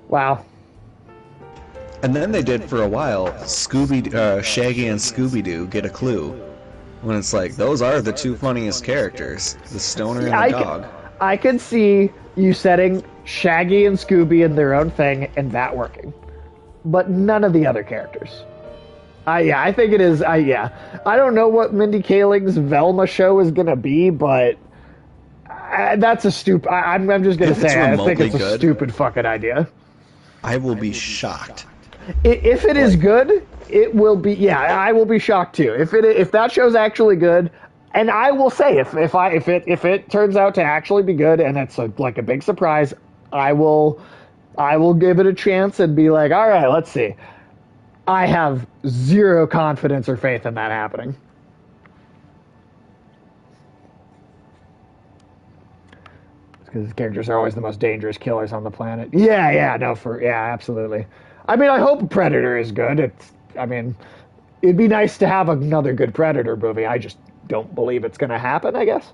Wow. And then they did for a while Shaggy and Scooby-Doo Get a Clue. When it's like, those are the two funniest characters. The stoner and the dog. I could see you setting Shaggy and Scooby in their own thing and that working. But none of the other characters. I think it is. I don't know what Mindy Kaling's Velma show is going to be, but that's a stupid... I'm just going to If it's say, I think remotely it's a good, stupid fucking idea. I will be shocked. If it is good, it will be. Yeah, I will be shocked too. If that show's actually good, and I will say if it turns out to actually be good and it's like a big surprise, I will give it a chance and be like, all right, let's see. I have zero confidence or faith in that happening. Because characters are always the most dangerous killers on the planet. Yeah, absolutely. I mean, I hope Predator is good. It'd be nice to have another good Predator movie. I just don't believe it's going to happen, I guess.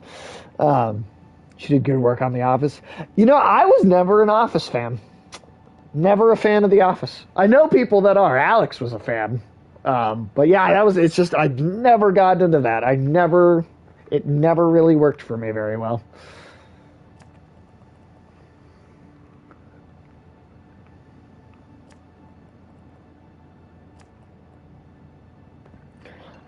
She did good work on The Office. You know, I was never an Office fan. Never a fan of The Office. I know people that are. Alex was a fan. But yeah, it's just, I've never gotten into that. It never really worked for me very well.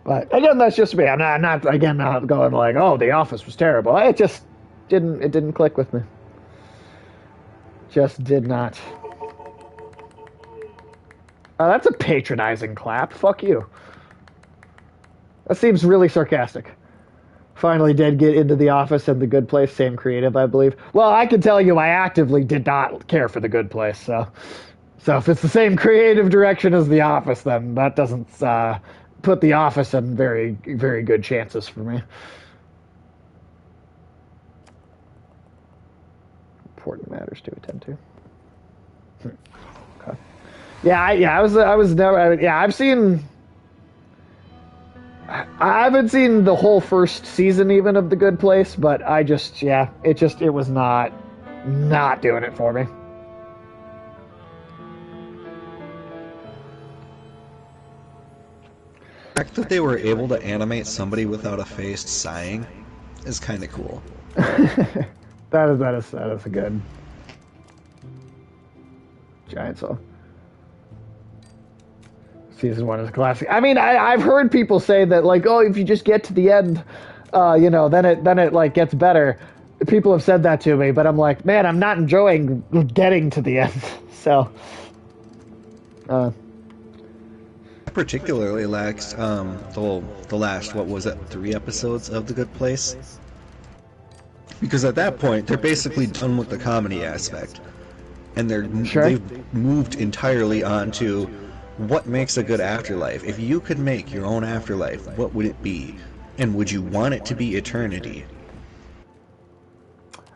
But again, that's just me. I'm not going like, oh, The Office was terrible. It just didn't click with me. Just did not. Oh, that's a patronizing clap. Fuck you. That seems really sarcastic. Finally did get into The Office and The Good Place, same creative, I believe. Well, I can tell you I actively did not care for The Good Place, so if it's the same creative direction as The Office, then that doesn't put The Office in very, very good chances for me. Important matters to attend to. Okay. I was never. Yeah, I haven't seen the whole first season even of The Good Place, but it was not doing it for me. fact that they were able to animate somebody without a face sighing is kind of cool. That is a good Giant Saw. Season 1 is a classic. I mean, I've heard people say that, like, oh, if you just get to the end, then it like gets better. People have said that to me, but I'm like, man, I'm not enjoying getting to the end. So, I particularly liked the last, what was it, 3 episodes of The Good Place? Because at that point, they're basically done with the comedy aspect. And they've moved entirely onto what makes a good afterlife. If you could make your own afterlife, what would it be? And would you want it to be eternity?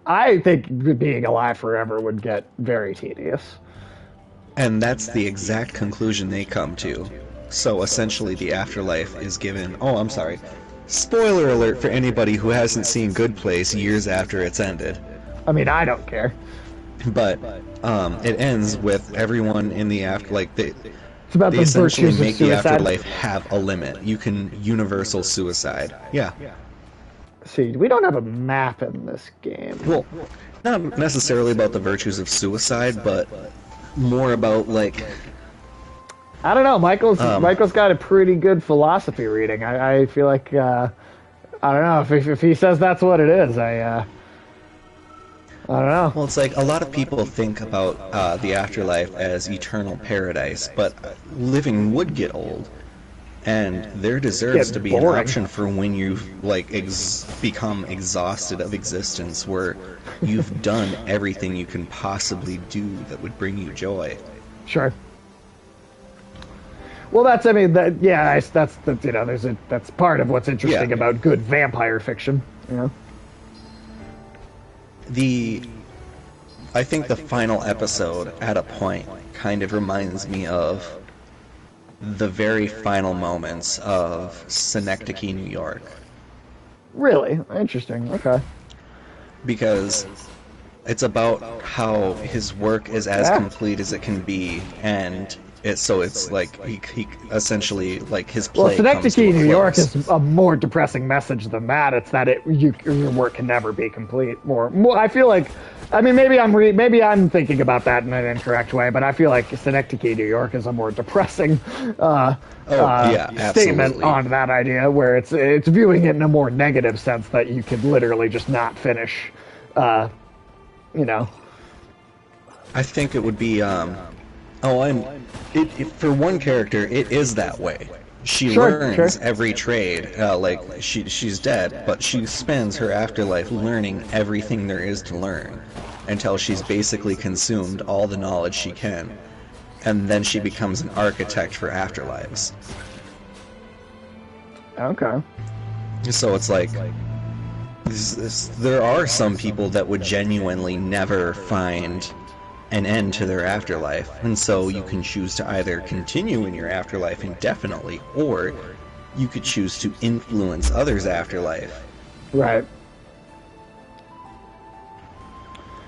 I think being alive forever would get very tedious. And that's the exact conclusion they come to. So essentially the afterlife is given... Oh, I'm sorry. Spoiler alert for anybody who hasn't seen Good Place years after it's ended. I mean, I don't care. But it ends with everyone in the It's about they the essentially virtues make of the suicide. afterlife have a limit. You can universal suicide. Yeah. See, we don't have a map in this game. Well, not necessarily about the virtues of suicide, but more about, like... I don't know. Michael's got a pretty good philosophy reading. I feel like I don't know if he says that's what it is. I don't know. Well, it's like a lot of people think about the afterlife as eternal paradise, but living would get old, and there deserves Get to be an boring. option for when you've become exhausted of existence, where you've done everything you can possibly do that would bring you joy. Sure. Well, that's that's part of what's interesting Yeah. about good vampire fiction. You know. I think the final episode, at a point, kind of reminds me of the very final moments of Synecdoche, New York. Really interesting. Okay. Because it's about how his work is as Yeah. complete as it can be, and it's like he essentially, like, his Well, play comes Synecdoche, to a New York close. is a more depressing message than that. It's that your work can never be complete. More, I feel like, I mean, maybe I'm thinking about that in an incorrect way, but I feel like Synecdoche, New York is a more depressing Yeah, statement absolutely. on that idea, where it's viewing it in a more negative sense that you could literally just not finish. You know. I think it would be for one character, it is that way. She Sure, learns sure. every trade. Like she's dead, but she spends her afterlife learning everything there is to learn until she's basically consumed all the knowledge she can, and then she becomes an architect for afterlives. Okay. So it's like there are some people that would genuinely never find an end to their afterlife, and so you can choose to either continue in your afterlife indefinitely, or you could choose to influence others' afterlife. Right.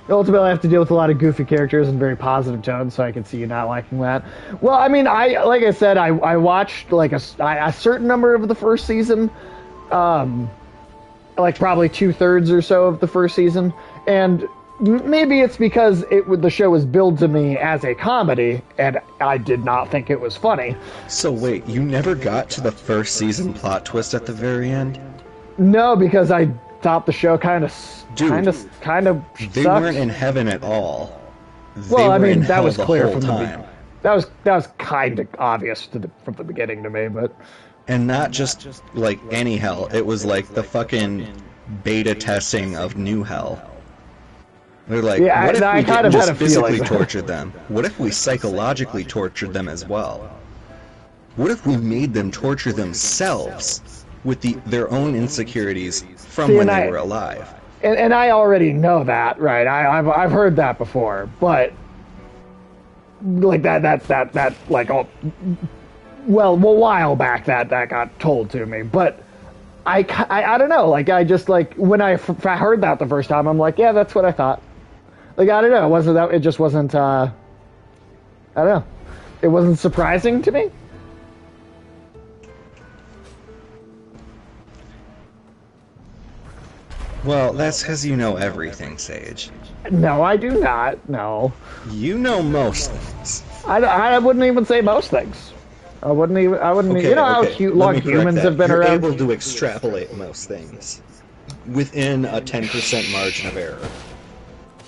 You ultimately have to deal with a lot of goofy characters and very positive tones, so I can see you not liking that. Well, I mean, like I said, I watched like a certain number of the first season, like probably 2/3 or so of the first season, and maybe it's because the show was billed to me as a comedy, and I did not think it was funny. So wait, you never got to the first season plot twist at the very end? No, because I thought the show kind of Dude, They sucked. weren't in heaven at all. Well, I were in mean, that hell was the clear whole from time. that was kind of obvious from the beginning to me, but And not just like any hell, it was like the fucking beta testing of new hell. They're like, Yeah, what if I we kind didn't of just had a physically feeling. torture them? What if we psychologically tortured them as well? What if we made them torture themselves with their own insecurities from See, when and they I- were alive? and I already know that, right? I've heard that before, but like that like a while back that got told to me, but I don't know, like I just like when I heard that the first time, I'm like, yeah, that's what I thought. Like I don't know, it just wasn't I don't know, it wasn't surprising to me. Well, that's because you know everything, Sage. No, I do not. No, You know most things. I wouldn't even say most things. I wouldn't even. Okay, You know how okay. Let long me correct humans that. have been You're around. able to extrapolate most things within a 10% margin of error.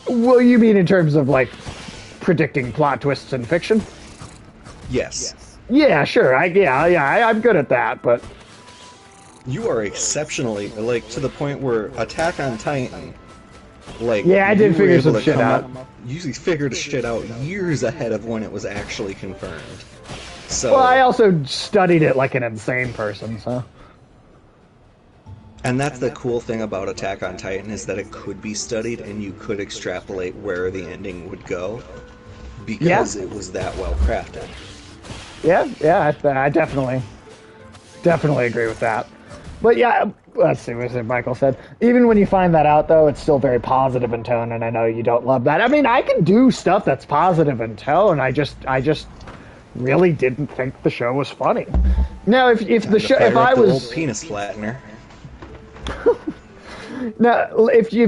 Well, you mean in terms of like predicting plot twists in fiction? Yes. Yeah, sure. I'm good at that, but You are exceptionally, like, to the point where Attack on Titan, like, Yeah, I did you were figure able some to shit come out. up- You figured shit out years ahead of when it was actually confirmed. So, well, I also studied it like an insane person. So and that's the cool thing about Attack on Titan is that it could be studied and you could extrapolate where the ending would go because it was that well crafted. yeah, I definitely agree with that. But yeah, let's see what Michael said. Even when you find that out, though, it's still very positive in tone, and I know you don't love that. I mean, I can do stuff that's positive in tone. I just really didn't think the show was funny. Now, if the show, if I the was old penis flattener. now, if the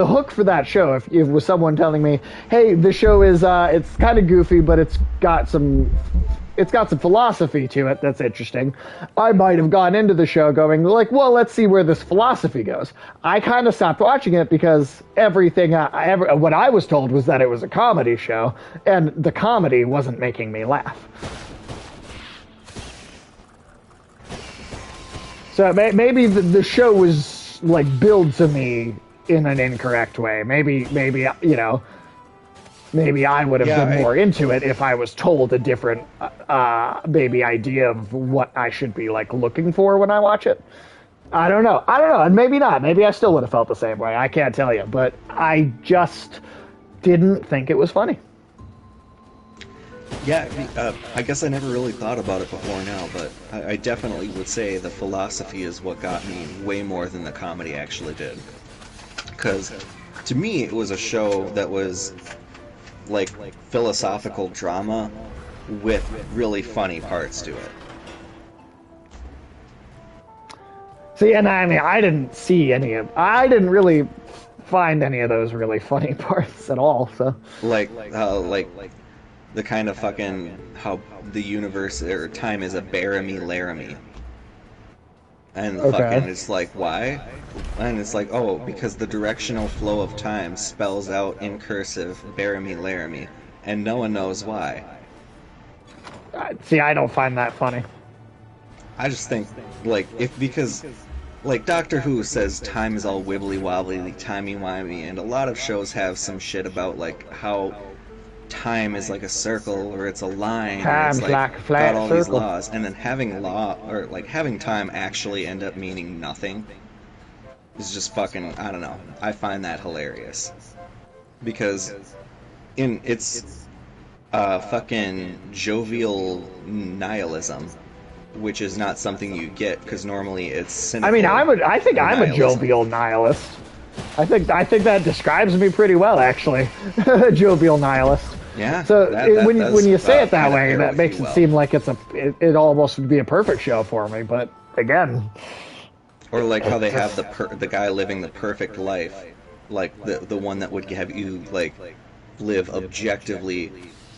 hook for that show, if it was someone telling me, hey, the show is it's kind of goofy, but it's got some philosophy to it that's interesting, I might have gone into the show going like, well, let's see where this philosophy goes. I kind of stopped watching it because everything what I was told was that it was a comedy show, and the comedy wasn't making me laugh. So maybe the show was like billed to me in an incorrect way. Maybe you know. Maybe I would have been more into it if I was told a different, maybe idea of what I should be like looking for when I watch it. I don't know, and maybe not. Maybe I still would have felt the same way. I can't tell you, but I just didn't think it was funny. Yeah, I guess I never really thought about it before now, but I definitely would say the philosophy is what got me way more than the comedy actually did. Because to me, it was a show that was like philosophical drama with really funny parts to it. See, and I mean, I didn't really find any of those really funny parts at all. So Like the kind of fucking how the universe or time is a Baramy Laramie. And fucking it's like, why? And it's like, oh, because the directional flow of time spells out in cursive Baramy Laramie, and no one knows why. see, I don't find that funny. I just think, like, because Doctor Who says time is all wibbly wobbly, timey-wimey, and a lot of shows have some shit about, like, how time is like a circle or it's a line. Time's like a flat got all these circle. laws, and then having having time actually end up meaning nothing is just fucking, I don't know. I find that hilarious because it's fucking jovial nihilism, which is not something you get because normally it's cynical. I mean, I think I'm a nihilism. jovial nihilist. I think that describes me pretty well, actually. A jovial nihilist. Yeah. So when you say it that kinda way, pair that with makes you it well. seem like it almost would be a perfect show for me. But again, Or like how they have the guy living the perfect life, like the one that would have you like live objectively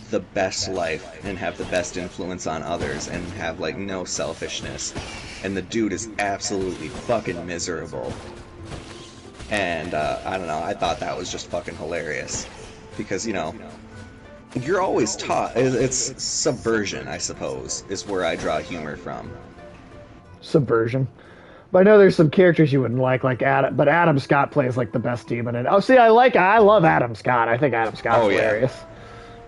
the best life and have the best influence on others and have like no selfishness, and the dude is absolutely fucking miserable. And I don't know, I thought that was just fucking hilarious because you're always taught it's subversion, I suppose, is where I draw humor from. subversion. But I know there's some characters you wouldn't like Adam. But Adam Scott plays like the best demon. And I love Adam Scott. I think Adam Scott's hilarious.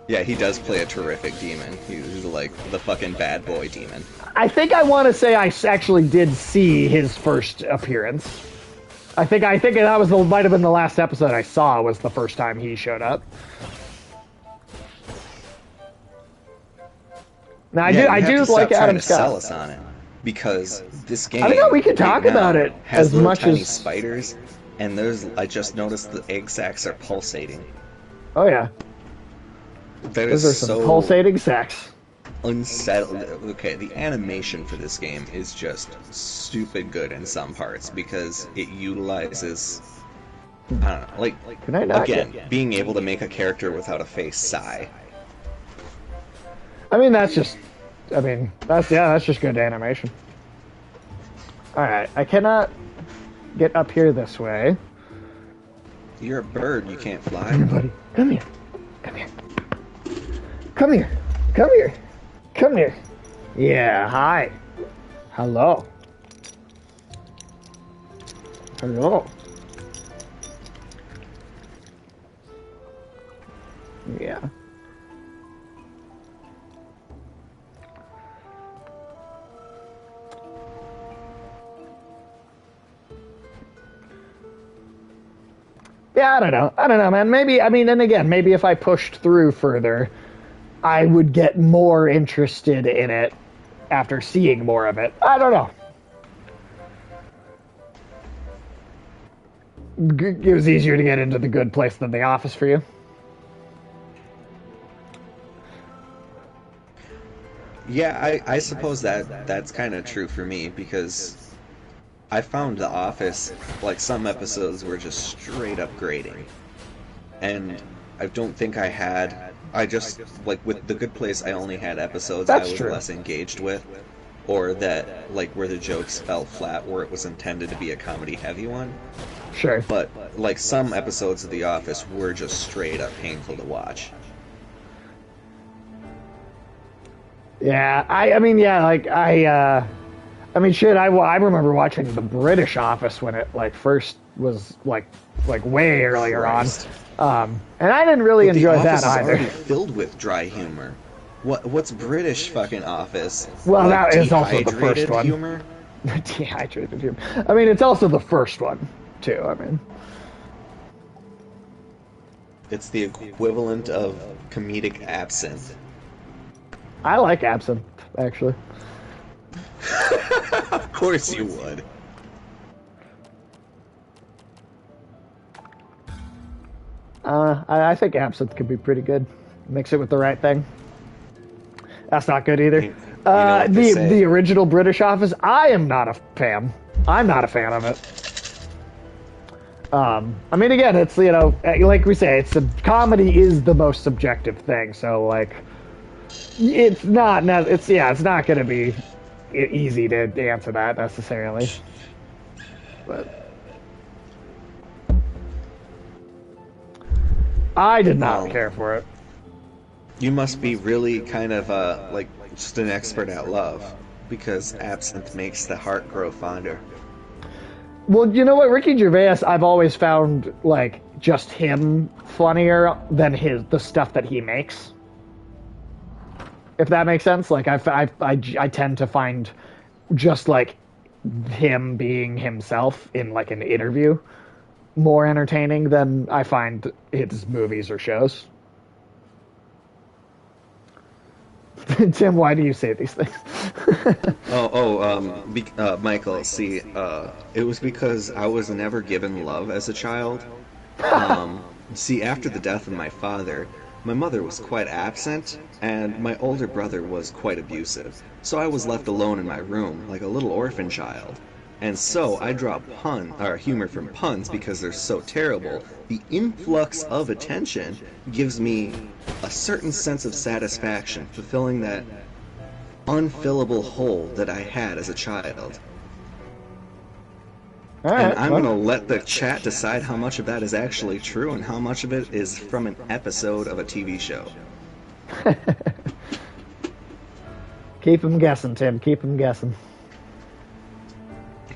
Yeah, he does play a terrific demon. He's like the fucking bad boy demon. I think I want to say I actually did see his first appearance. I think that might have been the last episode I saw was the first time he showed up. Now I do like Adam Scott. Sell us on it because this game. I don't know. We can talk right now about it has as little much tiny as spiders, and I just noticed the egg sacs are pulsating. Oh yeah, That those is are some so pulsating sex. unsettled. Okay, the animation for this game is just stupid good in some parts because it utilizes, I don't know, like Can I not again, being able to make a character without a face sigh. I mean, that's just good animation. Alright, I cannot get up here this way. You're a bird, you can't fly. Buddy, come here. Come here. Come here. Come here. Come here. Yeah, hi. Hello. Hello. Yeah. Yeah, I don't know. I don't know, man. Maybe, I mean, and again, maybe if I pushed through further, I would get more interested in it after seeing more of it. I don't know. It was easier to get into The Good Place than The Office for you. Yeah, I suppose that's kind of true for me because I found The Office, like some episodes were just straight up grating. And I don't think I just, like with The Good Place, I only had episodes That's I was true. less engaged with, or that, like, where the jokes fell flat, where it was intended to be a comedy-heavy one. Sure. But, like, some episodes of The Office were just straight up painful to watch. Yeah, I mean, yeah, like, I mean, shit, I remember watching The British Office when it, like, first was, like way earlier on. Christ. And I didn't really But enjoy The that Office is either. already filled with dry humor. What's British fucking Office? Well, Like, that is also the first dehydrated one. humor? Dehydrated humor. I mean, it's also the first one, too, I mean. It's the equivalent of comedic absinthe. I like Absinthe, actually. Of course you would. I think Absinthe could be pretty good. Mix it with the right thing. That's not good either. You know what they say. The original British Office, I am not a fan. I'm not a fan of it. I mean, again, it's, you know, like we say, comedy is the most subjective thing. So, like, it's not going to be easy to answer that necessarily. But I did not care for it. You must be really kind of, like, just an expert at love, because absinthe makes the heart grow fonder. Well, you know what, Ricky Gervais, I've always found, like, just him funnier than the stuff that he makes. If that makes sense. Like, I tend to find just, like, him being himself in, like, an interview more entertaining than I find his movies or shows. Tim, why do you say these things? Michael, see, it was because I was never given love as a child. See, after the death of my father, my mother was quite absent, and my older brother was quite abusive. So I was left alone in my room, like a little orphan child. And so I draw humor from puns because they're so terrible. The influx of attention gives me a certain sense of satisfaction, fulfilling that unfillable hole that I had as a child. All right, And I'm going to let the chat decide how much of that is actually true and how much of it is from an episode of a TV show. Keep him guessing, Tim. Keep him guessing.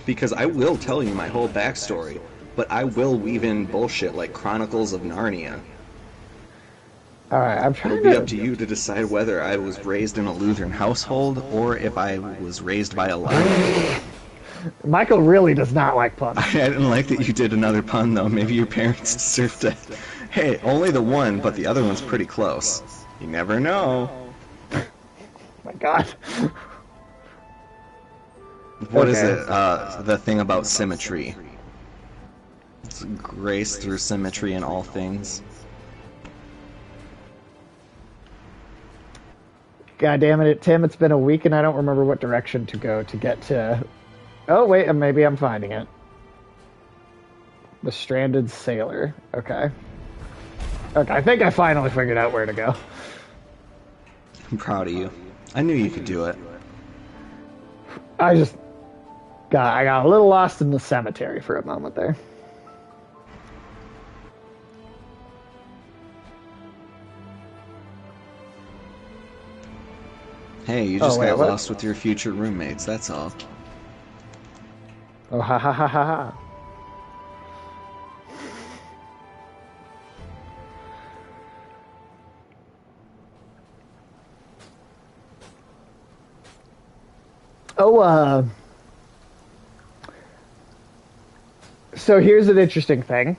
Because I will tell you my whole backstory, but I will weave in bullshit like Chronicles of Narnia. All right, I'm trying It'll be up to you to decide whether I was raised in a Lutheran household or if I was raised by a lion. Michael really does not like puns. I didn't like that you did another pun, though. Maybe your parents deserved it. Hey, only the one, but the other one's pretty close. You never know. My God. What is Okay. it? The thing about symmetry. It's grace through symmetry in all things. God damn it, Tim, it's been a week and I don't remember what direction to go to get to... Oh, wait, maybe I'm finding it. The Stranded Sailor. Okay. Okay, I think I finally figured out where to go. I'm proud of you. I knew you could do it. I got a little lost in the cemetery for a moment there. Hey, you just got what? lost with your future roommates, that's all. Oh, ha ha ha ha ha. Oh, so here's an interesting thing.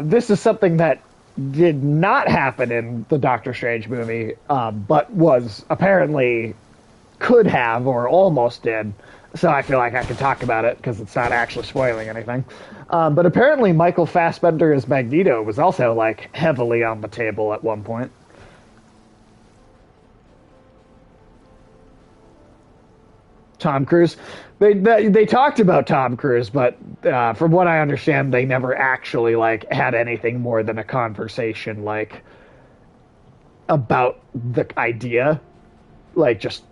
This is something that did not happen in the Doctor Strange movie, but was apparently could have or almost did. So I feel like I can talk about it because it's not actually spoiling anything. But apparently Michael Fassbender as Magneto was also like heavily on the table at one point. Tom Cruise. They talked about Tom Cruise, but from what I understand, they never actually like had anything more than a conversation like about the idea, like just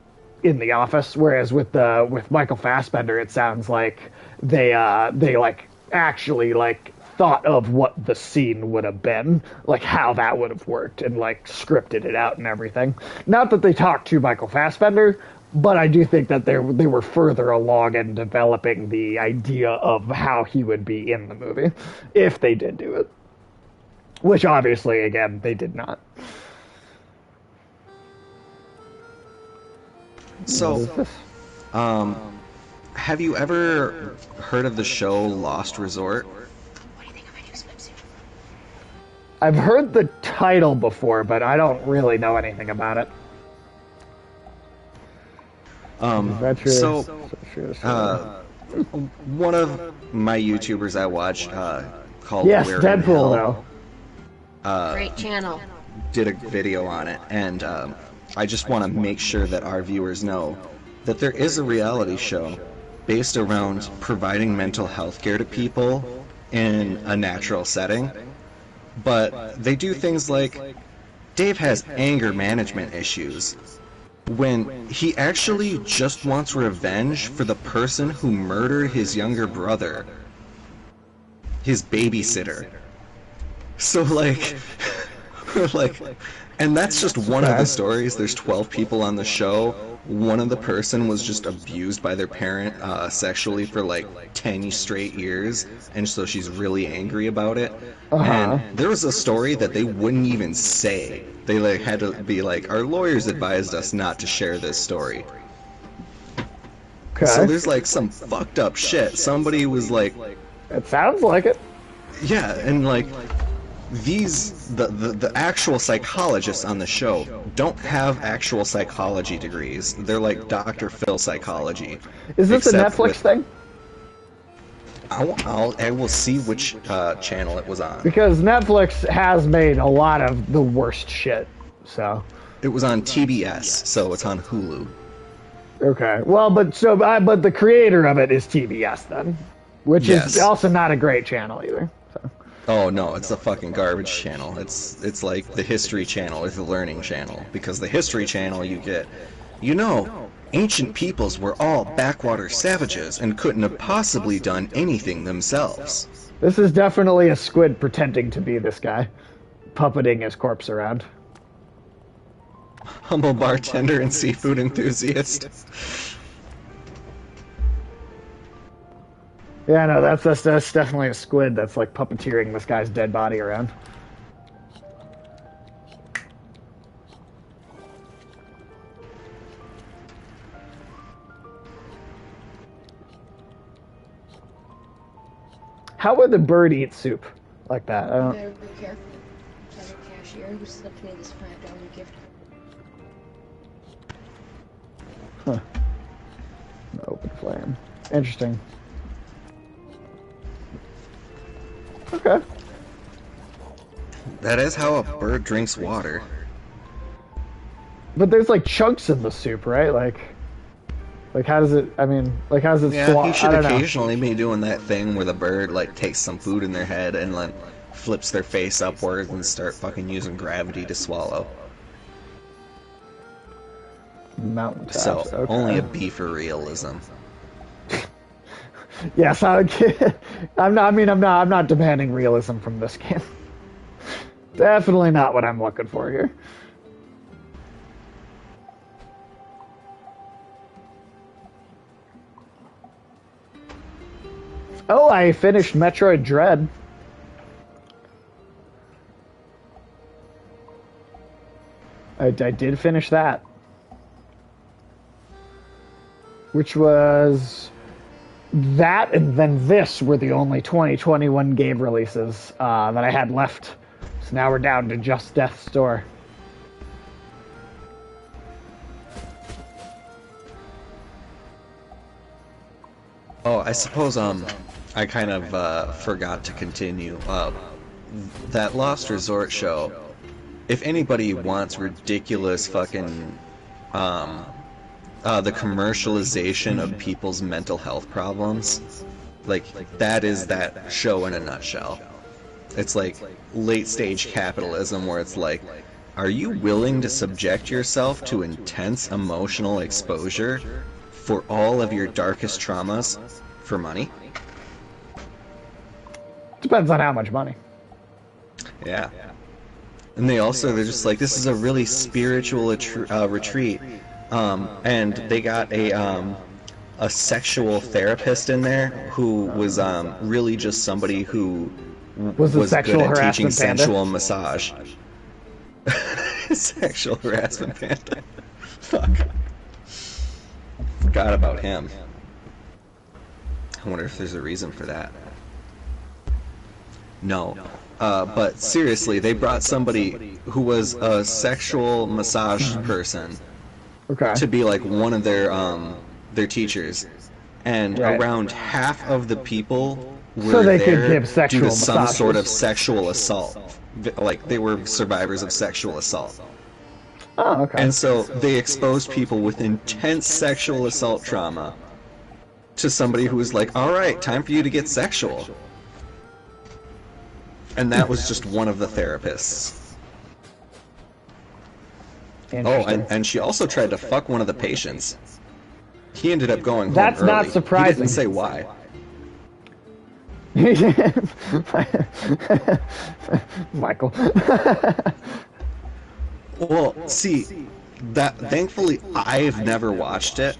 in the office. Whereas with Michael Fassbender, it sounds like they like actually like thought of what the scene would have been, like how that would have worked, and like scripted it out and everything. Not that they talked to Michael Fassbender, but I do think that they were further along in developing the idea of how he would be in the movie, if they did do it. Which obviously, again, they did not. So, have you ever heard of the show Lost Resort? I've heard the title before, but I don't really know anything about it. So, one of my YouTubers I watch, called Yes, Where in Deadpool, Hell, though. Great channel. did a video on it, and I just want to make sure that our viewers know that there is a reality show based around providing mental health care to people in a natural setting, but they do things like Dave has anger management issues when he actually just wants revenge for the person who murdered his younger brother, his babysitter. So like and that's just one of the stories. There's 12 people on the show. One of the person was just abused by their parent sexually for like 10 straight years, and so she's really angry about it. And there was a story that they wouldn't even say. They like had to be like, our lawyers advised us not to share this story. Okay. So there's like some fucked up shit. Somebody was like, It sounds like it. yeah, and like the actual psychologists on the show don't have actual psychology degrees. They're like Dr. Phil psychology. Is this a Except Netflix with- thing? I will see which channel it was on. Because Netflix has made a lot of the worst shit. So, It was on TBS, so it's on Hulu. okay. Well, but the creator of it is TBS then, which Yes. is also not a great channel either. So. Oh no, it's a fucking garbage channel. It's like the History Channel or the Learning Channel, because the History Channel you get, ancient peoples were all backwater savages and couldn't have possibly done anything themselves. This is definitely a squid pretending to be this guy, puppeting his corpse around. Humble bartender and seafood enthusiast. Yeah, no, that's definitely a squid that's like puppeteering this guy's dead body around. How would the bird eat soup like that? I don't. Better be careful. There's a cashier who slipped me this $5 gift. Huh. An open flame. Interesting. Okay. That is how a bird drinks water. But there's like chunks in the soup, right? Like how does it? I mean, like how does it? Yeah, he I should don't know. occasionally be doing that thing where the bird like takes some food in their head and like flips their face upwards and start fucking using gravity to swallow. Mountaintops. So okay. only a B for realism. Yes, I'm not. I mean, I'm not demanding realism from this game. Definitely not what I'm looking for here. Oh, I finished Metroid Dread. I did finish that. Which was... That and then this were the only 2021 game releases that I had left. So now we're down to just Death's Door. Oh, I suppose I kind of forgot to continue. That Lost Resort show. If anybody wants ridiculous fucking the commercialization of people's mental health problems, like that is that show in a nutshell. It's like late stage capitalism where it's like, are you willing to subject yourself to intense emotional exposure for all of your darkest traumas for money? Depends on how much money. Yeah. And they're just like, this is a really spiritual retreat. And they got a sexual therapist in there who was really just somebody who was good at teaching sensual massage. Sexual harassment panda. Fuck. Forgot about him. I wonder if there's a reason for that. No. But seriously, they brought somebody who was a sexual massage person to be like one of their teachers, and around half of the people were there due to some sort of sexual assault. Like they were survivors of sexual assault. Oh, okay. And so they exposed people with intense sexual assault trauma to somebody who was like, all right, time for you to get sexual. And that was just one of the therapists. Oh, and she also tried to fuck one of the patients. He ended up going home That's early. not surprising. He didn't say why. Michael. Well, see, that thankfully I've never watched it.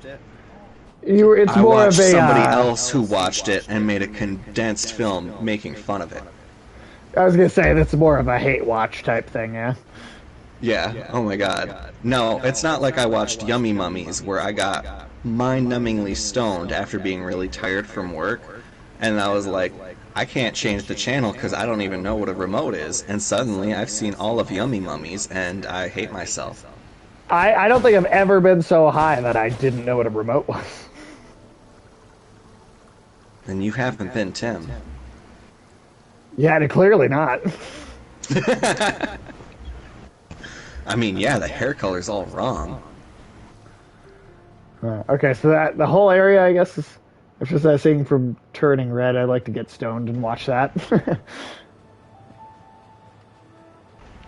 It's I more watched of a somebody else who watched it and made a condensed film making fun of it. I was gonna say that's more of a hate watch type thing, yeah. Yeah, oh my god. No, it's not like I watched Yummy Mummies where I got mind-numbingly stoned after being really tired from work, and I was like, I can't change the channel because I don't even know what a remote is, and suddenly I've seen all of Yummy Mummies and I hate myself. I don't think I've ever been so high that I didn't know what a remote was. And you haven't been Tim. Yeah, clearly not. I mean, yeah, the hair color's all wrong. Okay, so that the whole area, I guess, is it's just that thing from Turning Red. I'd like to get stoned and watch that.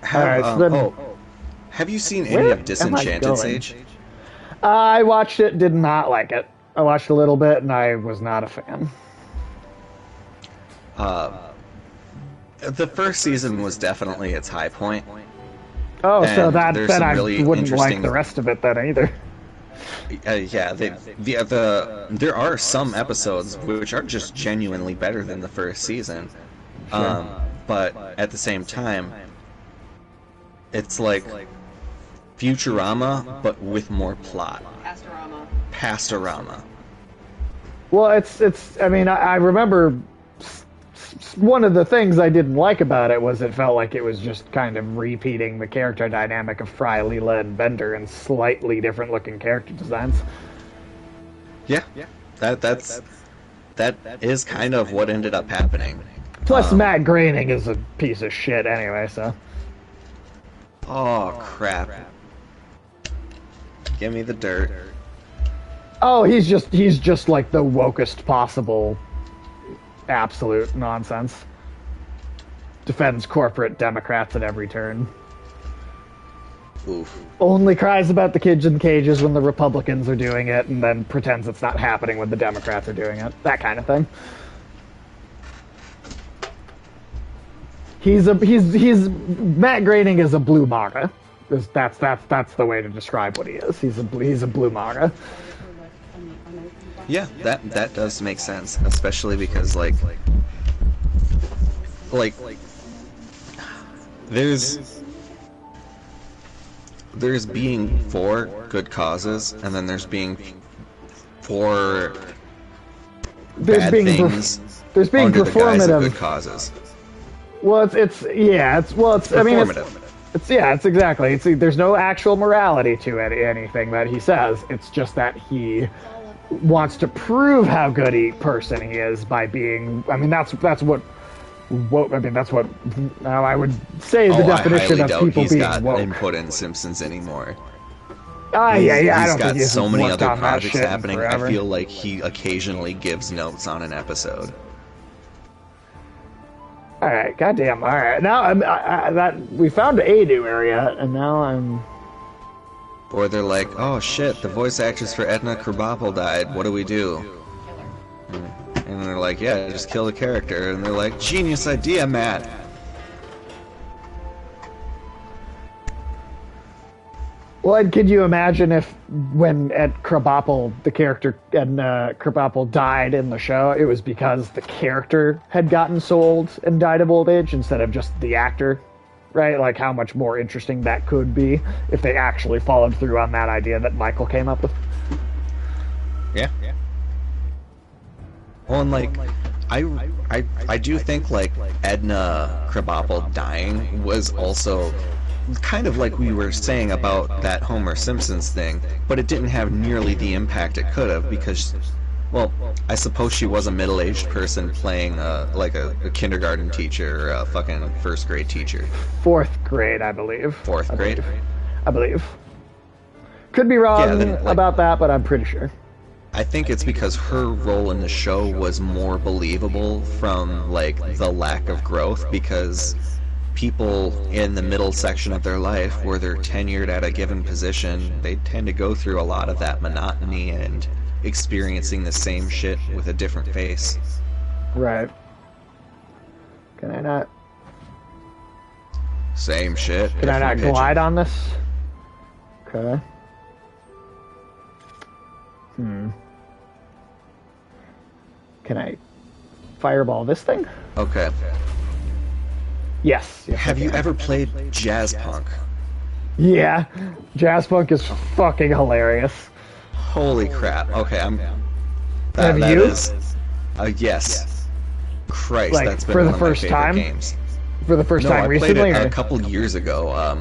Have you seen any of Disenchanted, Sage? I watched it, did not like it. I watched a little bit, and I was not a fan. The first season was definitely its high point. Oh, so that then I really wouldn't like the rest of it then either. Yeah, there are some episodes which are just genuinely better than the first season. Sure. But at the same time, it's like Futurama, but with more plot. Pastorama. Well, it's. I mean, I remember one of the things I didn't like about it was it felt like it was just kind of repeating the character dynamic of Fry, Leela, and Bender in slightly different looking character designs. Yeah, that is kind of what ended up happening. Plus, Matt Groening is a piece of shit anyway, so. Oh crap! Give me the dirt. Oh, he's just like the wokest possible absolute nonsense. Defends corporate Democrats at every turn. Oof. Only cries about the kids in cages when the Republicans are doing it, and then pretends it's not happening when the Democrats are doing it. That kind of thing. He's Matt Groening is a blue MAGA. That's the way to describe what he is. He's a blue MAGA. Yeah, that does make sense, especially because like there's being for good causes, and then there's being for bad things there's being under the guise of performative good causes. Well, it's exactly. There's no actual morality to it, anything that he says. It's just that he wants to prove how good a person he is by being. I mean, that's what now I would say the definition of people he's being got woke. input in Simpsons anymore. Yeah. I don't He's got think so many worked other on that projects shit in happening. forever. I feel like he occasionally gives notes on an episode. All right, goddamn. All right, now that we found a new area, and now I'm. Or they're like, oh shit, the voice actress for Edna Krabappel died. What do we do? And they're like, yeah, just kill the character. And they're like, genius idea, Matt. Well, and could you imagine if when Ed Krabappel, the character Edna Krabappel, died in the show, it was because the character had gotten so old and died of old age instead of just the actor, right? Like how much more interesting that could be if they actually followed through on that idea that Michael came up with. Yeah. Well, and like, I do think like Edna Krabappel dying was also kind of like we were saying about that Homer Simpsons thing, but it didn't have nearly the impact it could have because, well, I suppose she was a middle-aged person playing like a kindergarten teacher or a fucking first grade teacher. Fourth grade, I believe. Fourth grade? I believe. Could be wrong Yeah, then, like, about that, but I'm pretty sure. I think it's because her role in the show was more believable from like the lack of growth, because people in the middle section of their life where they're tenured at a given position, they tend to go through a lot of that monotony and experiencing the same shit with a different face. Right. Can I not? Same shit. Can I not different glide pigeon. on this? Okay. Can I fireball this thing? Okay. Yes. Have you ever played Jazz Punk? Yeah. Jazz Punk is fucking hilarious. Holy crap. Okay, Have that you? is yes. Christ, Like, that's been for one the of my first favorite time? games. For the first No, time I recently? played it or- a couple years ago,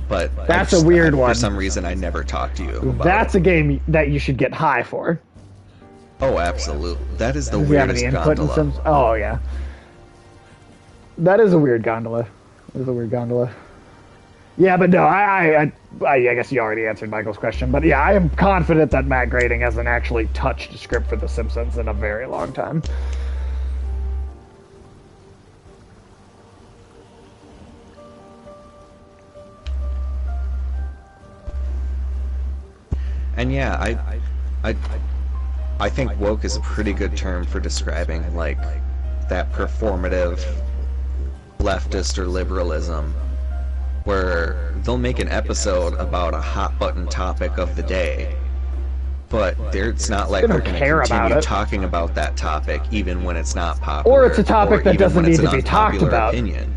but That's a weird one. For some reason, I never talked to you about That's it. a game that you should get high for. Oh, absolutely. That is the Does he have any weirdest input in gondola. Sims? Oh, yeah. That is a weird gondola. It is a weird gondola. Yeah, but no, I guess you already answered Michael's question. But yeah, I am confident that Matt Groening hasn't actually touched a script for The Simpsons in a very long time. And yeah, I think woke is a pretty good term for describing like that performative leftist or liberalism, where they'll make an episode about a hot button topic of the day, but it's not like They they're don't going care to about continue it. talking about that topic even when it's not popular, Or it's a topic that even doesn't when it's need to an be talked unpopular about. opinion.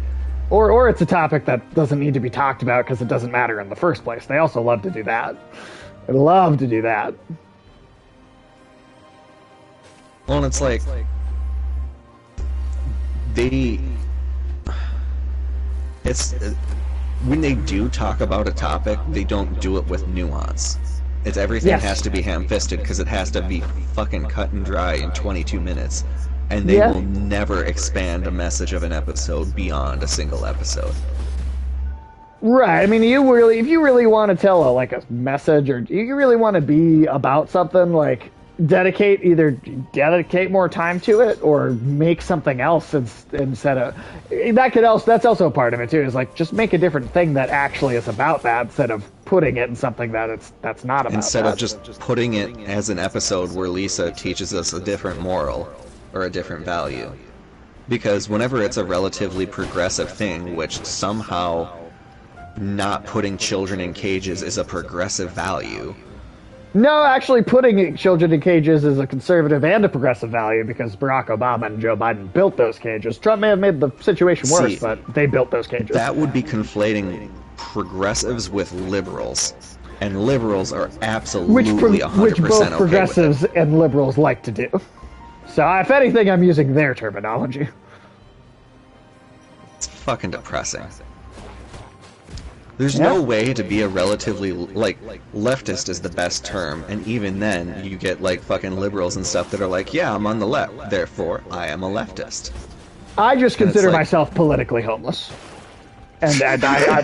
Or it's a topic that doesn't need to be talked about because it doesn't matter in the first place. They also love to do that. They love to do that. Well, and it's like when they do talk about a topic, they don't do it with nuance. It's everything Yes. has to be ham-fisted because it has to be fucking cut and dry in 22 minutes, and they Yeah. will never expand a message of an episode beyond a single episode. Right. I mean, if you really want to tell a message, or you really want to be about something, like either dedicate more time to it, or make something else instead of that. That's also a part of it too. Is like just make a different thing that actually is about that, instead of putting it in something that's not about. Instead that. of just putting it as an episode where Lisa teaches us a different moral or a different value. Because whenever it's a relatively progressive thing, which somehow not putting children in cages is a progressive value. No, actually, putting children in cages is a conservative and a progressive value, because Barack Obama and Joe Biden built those cages. Trump may have made the situation worse, but they built those cages. That would be conflating progressives with liberals. And liberals are absolutely 100% which both okay progressives with it. and liberals like to do. So, if anything, I'm using their terminology. It's fucking depressing. There's no way to be a relatively, leftist is the best term, and even then, you get, fucking liberals and stuff that are like, yeah, I'm on the left, therefore, I am a leftist. I just consider myself politically homeless. And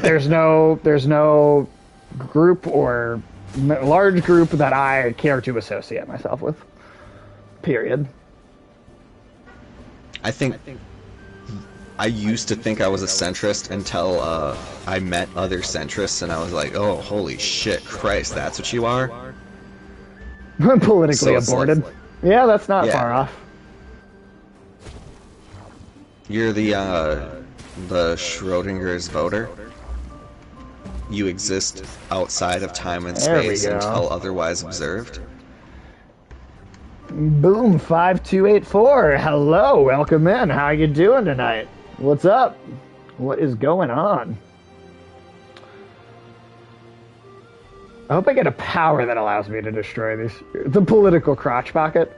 there's no group or large group that I care to associate myself with. Period. I used to think I was a centrist until I met other centrists, and I was like, oh, holy shit, Christ, that's what you are? I'm politically aborted. Yeah, that's not far off. You're the Schrodinger's voter. You exist outside of time and space until otherwise observed. Boom, 5284. Hello, welcome in. How you doing tonight? What's up? What is going on? I hope I get a power that allows me to destroy the political crotch pocket.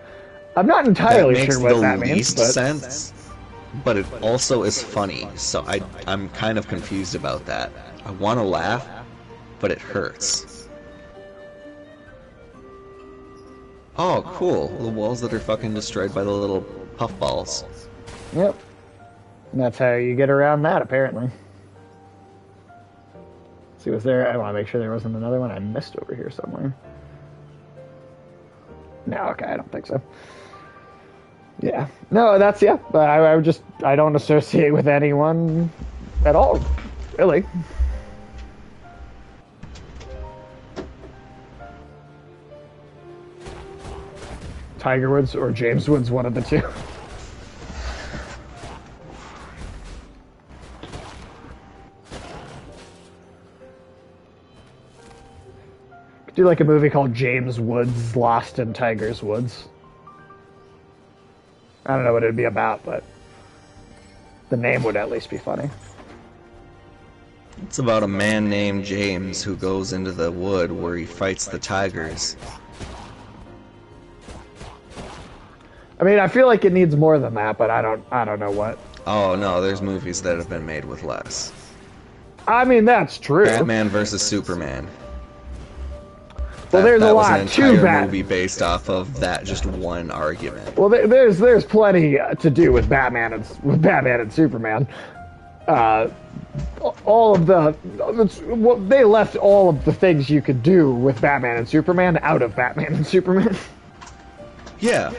I'm not entirely sure what that means. That makes the least sense, but it also is funny, so I'm kind of confused about that. I want to laugh, but it hurts. Oh, cool. The walls that are fucking destroyed by the little puffballs. Yep. And that's how you get around that, apparently. See, was there... I want to make sure there wasn't another one I missed over here somewhere. No, okay, I don't think so. Yeah. No, that's... Yeah, but I don't associate with anyone at all, really. Tiger Woods or James Woods, one of the two. Could do like a movie called James Woods Lost in Tiger's Woods. I don't know what it'd be about, but the name would at least be funny. It's about a man named James who goes into the wood where he fights the tigers. I mean, I feel like it needs more than that, but I don't know what. Oh no, there's movies that have been made with less. I mean, that's true. Batman versus Superman. Well, there's a lot to that. That movie based off of that just one argument. Well, there's plenty to do with Batman and Superman. All of they left all of the things you could do with Batman and Superman out of Batman and Superman. Yeah.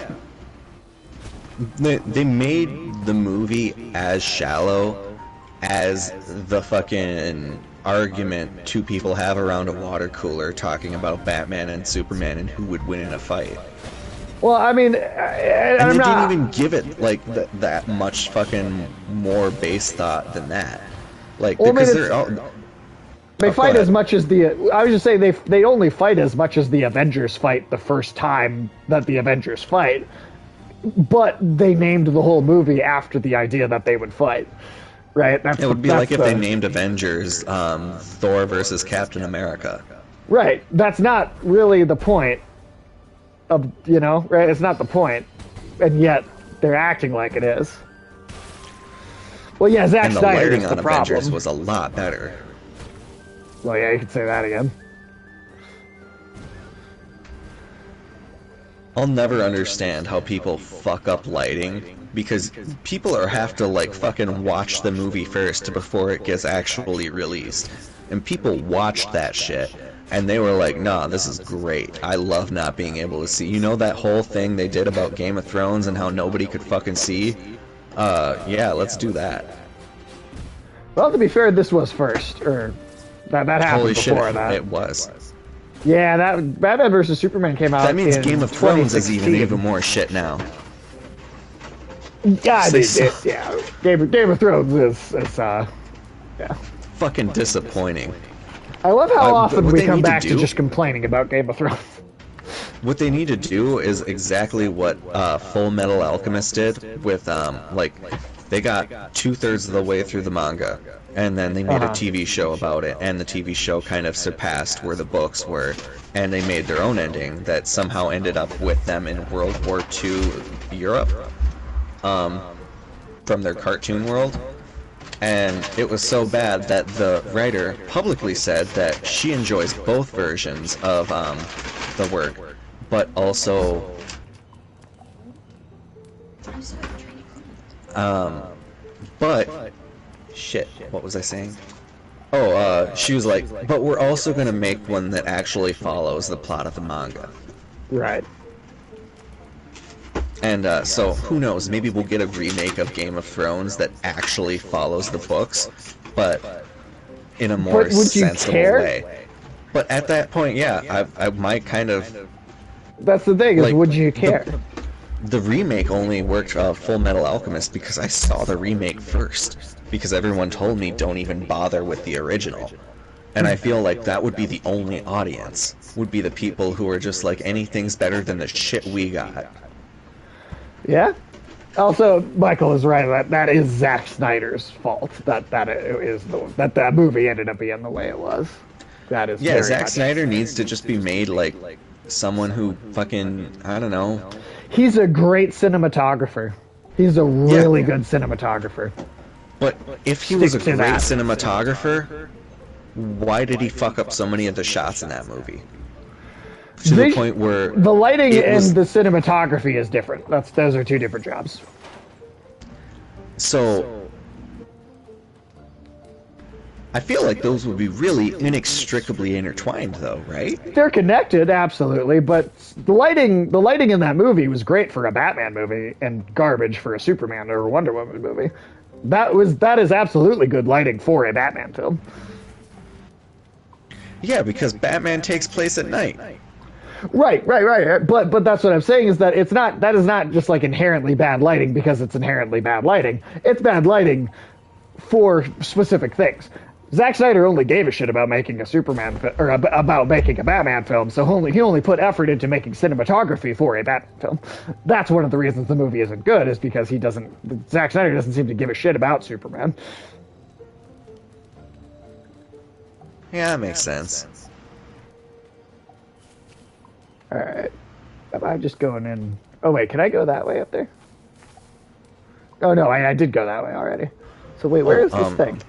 They made the movie as shallow as the fucking argument two people have around a water cooler talking about Batman and Superman and who would win in a fight. Well, I mean, and they didn't even give it like that much fucking more base thought than that. Like, well, because they fight as much as I was just saying they only fight as much as the Avengers fight the first time that the Avengers fight. But they named the whole movie after the idea that they would fight, right? It would be like if they named Avengers Thor versus Captain America. Right. That's not really the point of, right? It's not the point. And yet, they're acting like it is. Well, yeah, Zack Snyder is the problem. Avengers was a lot better. Well, yeah, you could say that again. I'll never understand how people fuck up lighting, because people have to like fucking watch the movie first before it gets actually released. And people watched that shit, and they were like, nah, this is great. I love not being able to see. You know that whole thing they did about Game of Thrones and how nobody could fucking see? Yeah, let's do that. Well, to be fair, this was first, or that happened Holy before shit, that. it was. Yeah, that Batman vs Superman came out. That means in Game of Thrones is 2016. even more shit now. Yeah, I mean, So- yeah. Game of Thrones is yeah. Fucking disappointing. I love how often what we they come need to back to do- just complaining about Game of Thrones. What they need to do is exactly what Full Metal Alchemist did with like they got 2/3 of the way through the manga, and then they made a TV show about it, and the TV show kind of surpassed where the books were, and they made their own ending that somehow ended up with them in World War II Europe, from their cartoon world. And it was so bad that the writer publicly said that she enjoys both versions of the work, but also but shit, what was I saying? Oh, she was like, but we're also gonna make one that actually follows the plot of the manga. Right. And so, who knows, maybe we'll get a remake of Game of Thrones that actually follows the books, but in a more But would you sensible care? way. But at that point, yeah, I might kind of... That's the thing, is Like, would you care? The remake only worked Full Metal Alchemist because I saw the remake first. Because everyone told me don't even bother with the original. And I feel like that would be the only audience. Would be the people who are just like, anything's better than the shit we got. Yeah. Also, Michael is right. That is Zack Snyder's fault. That movie ended up being the way it was. That is Yeah, very Zack much- Snyder needs to just be made like someone who fucking, I don't know. He's a great cinematographer. He's a really good cinematographer. But if he was a Stick to great that. cinematographer, why did he fuck up so many of the shots in that movie? To the Vis- point where The lighting it and was- the cinematography is different. Those are two different jobs. So I feel like those would be really inextricably intertwined, though, right? They're connected, absolutely, but the lighting in that movie was great for a Batman movie and garbage for a Superman or a Wonder Woman movie. That is absolutely good lighting for a Batman film. Yeah, because Batman takes place at night. Right. But that's what I'm saying is that that is not just like inherently bad lighting because it's inherently bad lighting. It's bad lighting for specific things. Zack Snyder only gave a shit about making a Superman or about making a Batman film, so he only put effort into making cinematography for a Batman film. That's one of the reasons the movie isn't good, is because Zack Snyder doesn't seem to give a shit about Superman. Yeah, that makes sense. All right, am I just going in? Oh wait, can I go that way up there? Oh no, I did go that way already. So wait, where is this thing?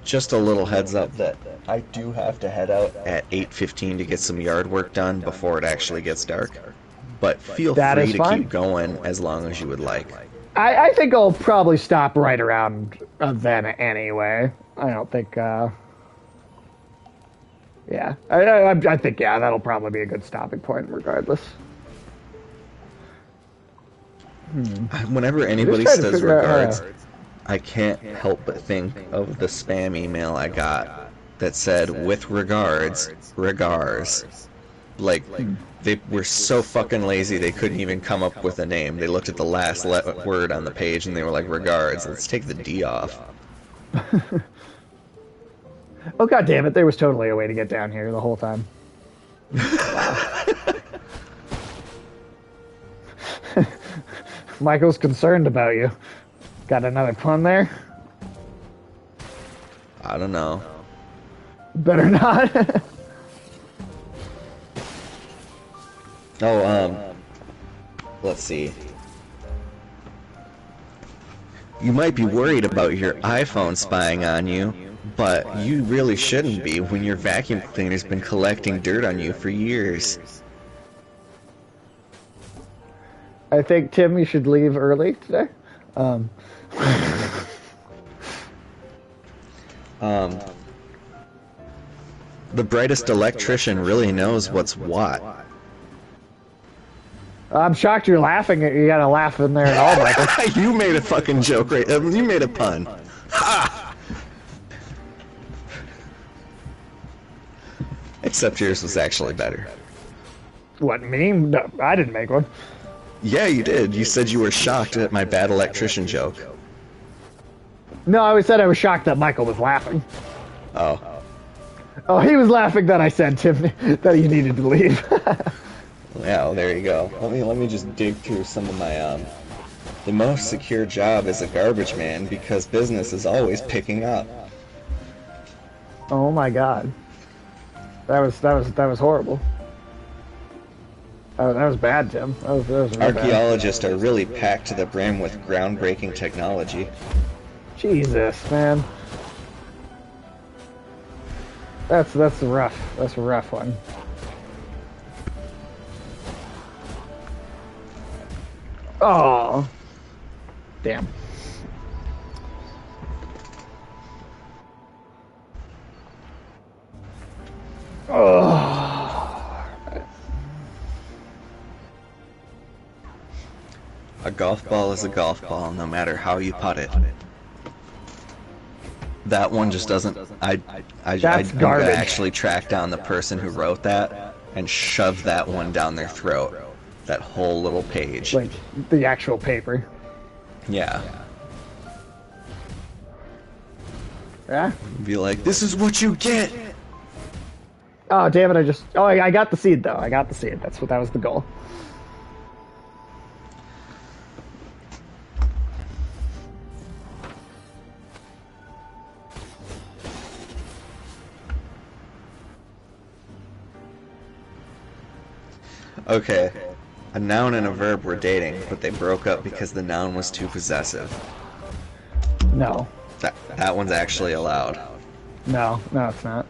Just a little heads up that I do have to head out at 8:15 to get some yard work done before it actually gets dark. But feel That free is to fine. keep going as long as you would like. I think I'll probably stop right around then anyway. I don't think. Yeah, I think that'll probably be a good stopping point regardless. Whenever anybody trying to says figure out how regards, to- I can't help but think of the spam email I got that said, with regards, regars. Like, they were so fucking lazy they couldn't even come up with a name. They looked at the last word on the page and they were like, regards, let's take the D off. Oh god damn it! There was totally a way to get down here the whole time. Michael's concerned about you. Got another pun there? I don't know. Better not. Oh, let's see. You might be worried about your iPhone spying on you, but you really shouldn't be when your vacuum cleaner's been collecting dirt on you for years. I think Tim, you should leave early today. Um, The brightest electrician really knows what's what. I'm shocked you're laughing. You got to laugh in there at all, Michael. You made a fucking joke, right? You made a pun. Ha! Except yours was actually better. What, me? No, I didn't make one. Yeah, you did. You said you were shocked at my bad electrician joke. No, I said I was shocked that Michael was laughing. Oh. Oh, he was laughing that I said Tim that he needed to leave. Yeah, well, there you go. Let me just dig through some of my the most secure job is a garbage man because business is always picking up. Oh my God, that was horrible. That was bad, Tim. That was really bad. Archaeologists are really packed to the brim with groundbreaking technology. Jesus, man. That's rough. That's a rough one. Oh, damn. Oh. A golf ball is a golf ball, no matter how you putt it. That one just doesn't. I'm That's gonna garbage. actually track down the person who wrote that and shove that one down their throat. That whole little page. Like the actual paper. Yeah. Yeah. Be like, this is what you get. Oh, damn it! I got the seed though. I got the seed. That was the goal. Okay. A noun and a verb were dating, but they broke up because the noun was too possessive. No, That one's actually allowed. no, it's not.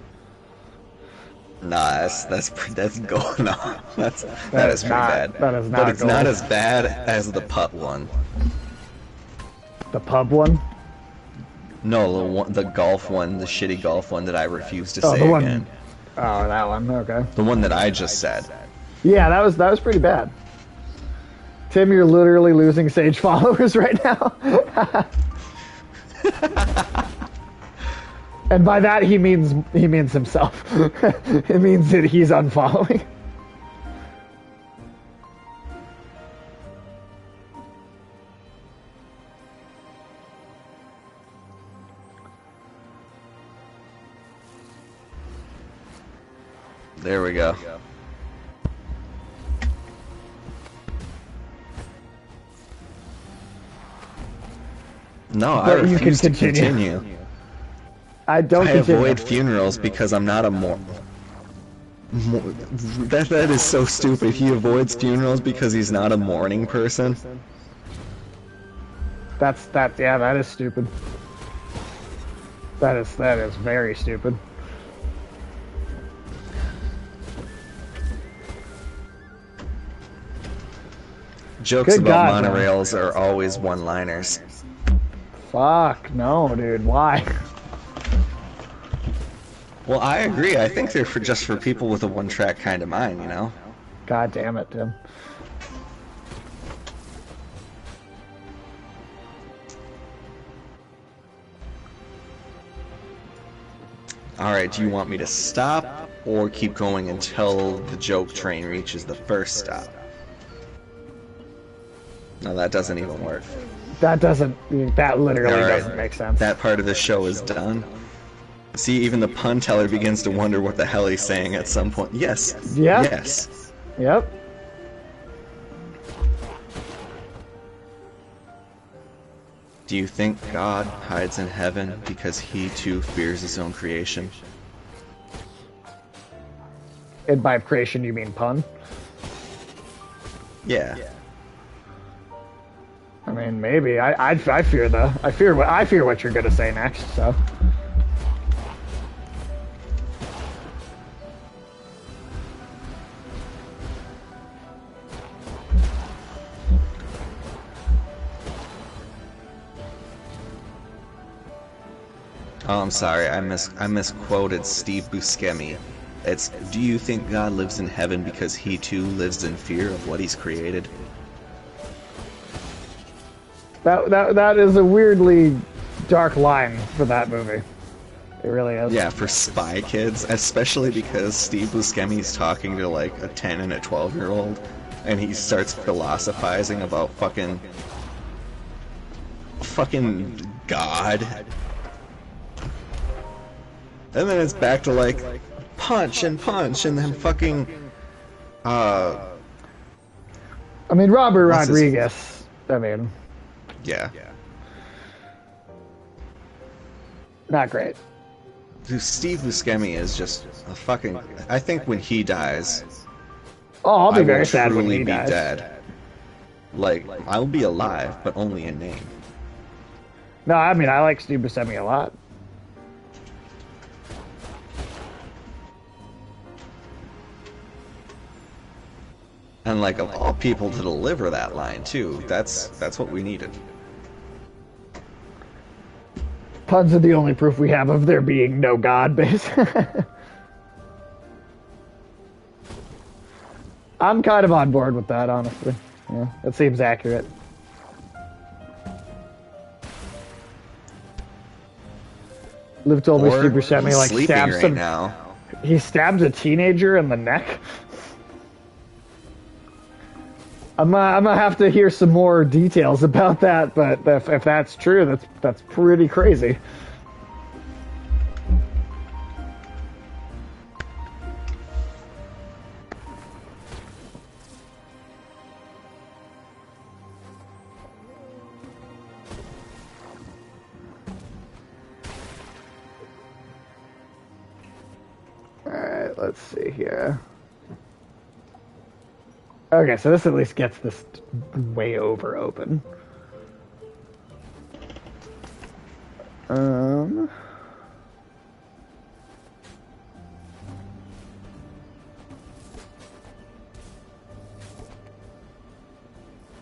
Nah, that's going on. That is pretty not- bad. that is not But it's gold. not as bad as the putt one. The pub one. No, the golf one, the shitty golf one that I refuse to Oh, say the one. again. Oh, that one. Okay. The one that I just said. Yeah, that was pretty bad. Tim, you're literally losing Sage followers right now. And by that he means himself. It means that he's unfollowing. There we go. No, I But you refuse can to continue. continue. I don't I continue. avoid funerals because I'm not a that is so stupid. He avoids funerals because he's not a mourning person. Yeah, that is stupid. That is very stupid. Jokes Good about God, man. monorails are always one-liners. Fuck no, dude. Why? Well, I agree. I think they're just for people with a one-track kind of mind, you know? God damn it, Tim. Alright, do you want me to stop or keep going until the joke train reaches the first stop? No, that doesn't even work. That literally All right. doesn't make sense. That part of the show is done. See, even the pun teller begins to wonder what the hell he's saying at some point. Yes. Yeah. Yes. Yep. Do you think God hides in heaven because he too fears his own creation? And by creation, you mean pun? Yeah. I mean, maybe. I fear what you're gonna say next. So. Oh, I'm sorry, I misquoted Steve Buscemi. It's, do you think God lives in heaven because he too lives in fear of what he's created? That is a weirdly dark line for that movie. It really is. Yeah, for Spy Kids, especially because Steve Buscemi's talking to like a 10 and a 12-year-old, and he starts philosophizing about fucking God. And then it's back to like punch, and then fucking I mean, Robert What's his- Rodriguez. I mean, yeah. not great. Dude, Steve Buscemi is just a fucking. I think when he dies, Oh, I'll I be will very sad when truly he be dies. dead. Like, I'll be alive, but only in name. No, I mean, I like Steve Buscemi a lot. And like, of all people to deliver that line too, that's what we needed. Puns are the only proof we have of there being no God base. I'm kind of on board with that, honestly. Yeah, that seems accurate. Liv told me Steve Buscemi he's like sleeping stabs right some. now. He stabs a teenager in the neck. I'm gonna have to hear some more details about that, but if that's true, that's pretty crazy. Alright, let's see here. Okay, so this at least gets this way over open.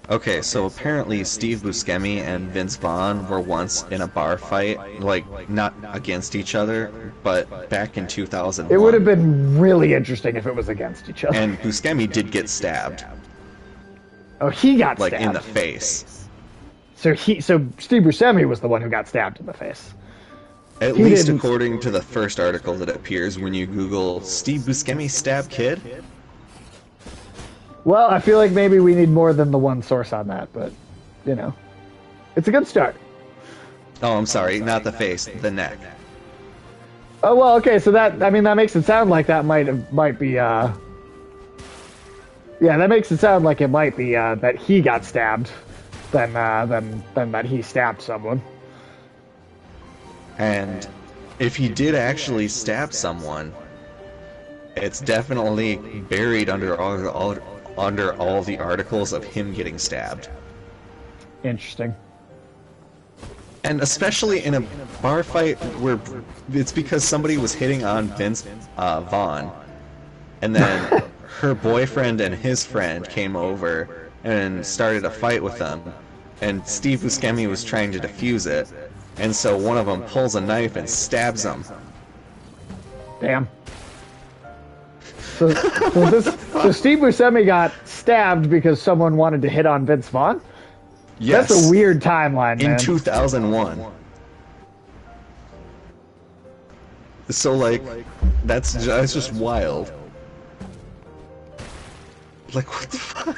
Okay, so apparently Steve Buscemi and Vince Vaughn were once in a bar fight, like, not against each other, but back in 2001. It would have been really interesting if it was against each other. And Buscemi did get stabbed, Oh, he got like, stabbed. in the face. So Steve Buscemi was the one who got stabbed in the face. At He least didn't- according to the first article that appears when you Google Steve Buscemi stab kid. Well, I feel like maybe we need more than the one source on that, but you know, it's a good start. Oh, I'm sorry, not the face, the neck. Oh well, okay. So that makes it sound like that might be yeah, that makes it sound like it might be that he got stabbed, than that he stabbed someone. And if he did actually stab someone, it's definitely buried under all the articles of him getting stabbed. Interesting. And especially in a bar fight where it's because somebody was hitting on Vince Vaughn, and then her boyfriend and his friend came over and started a fight with them, and Steve Buscemi was trying to defuse it, and so one of them pulls a knife and stabs him. Damn. So Steve Buscemi got stabbed because someone wanted to hit on Vince Vaughn? Yes, That's a weird timeline, man. in 2001. So like, that's just wild. Like, what the fuck?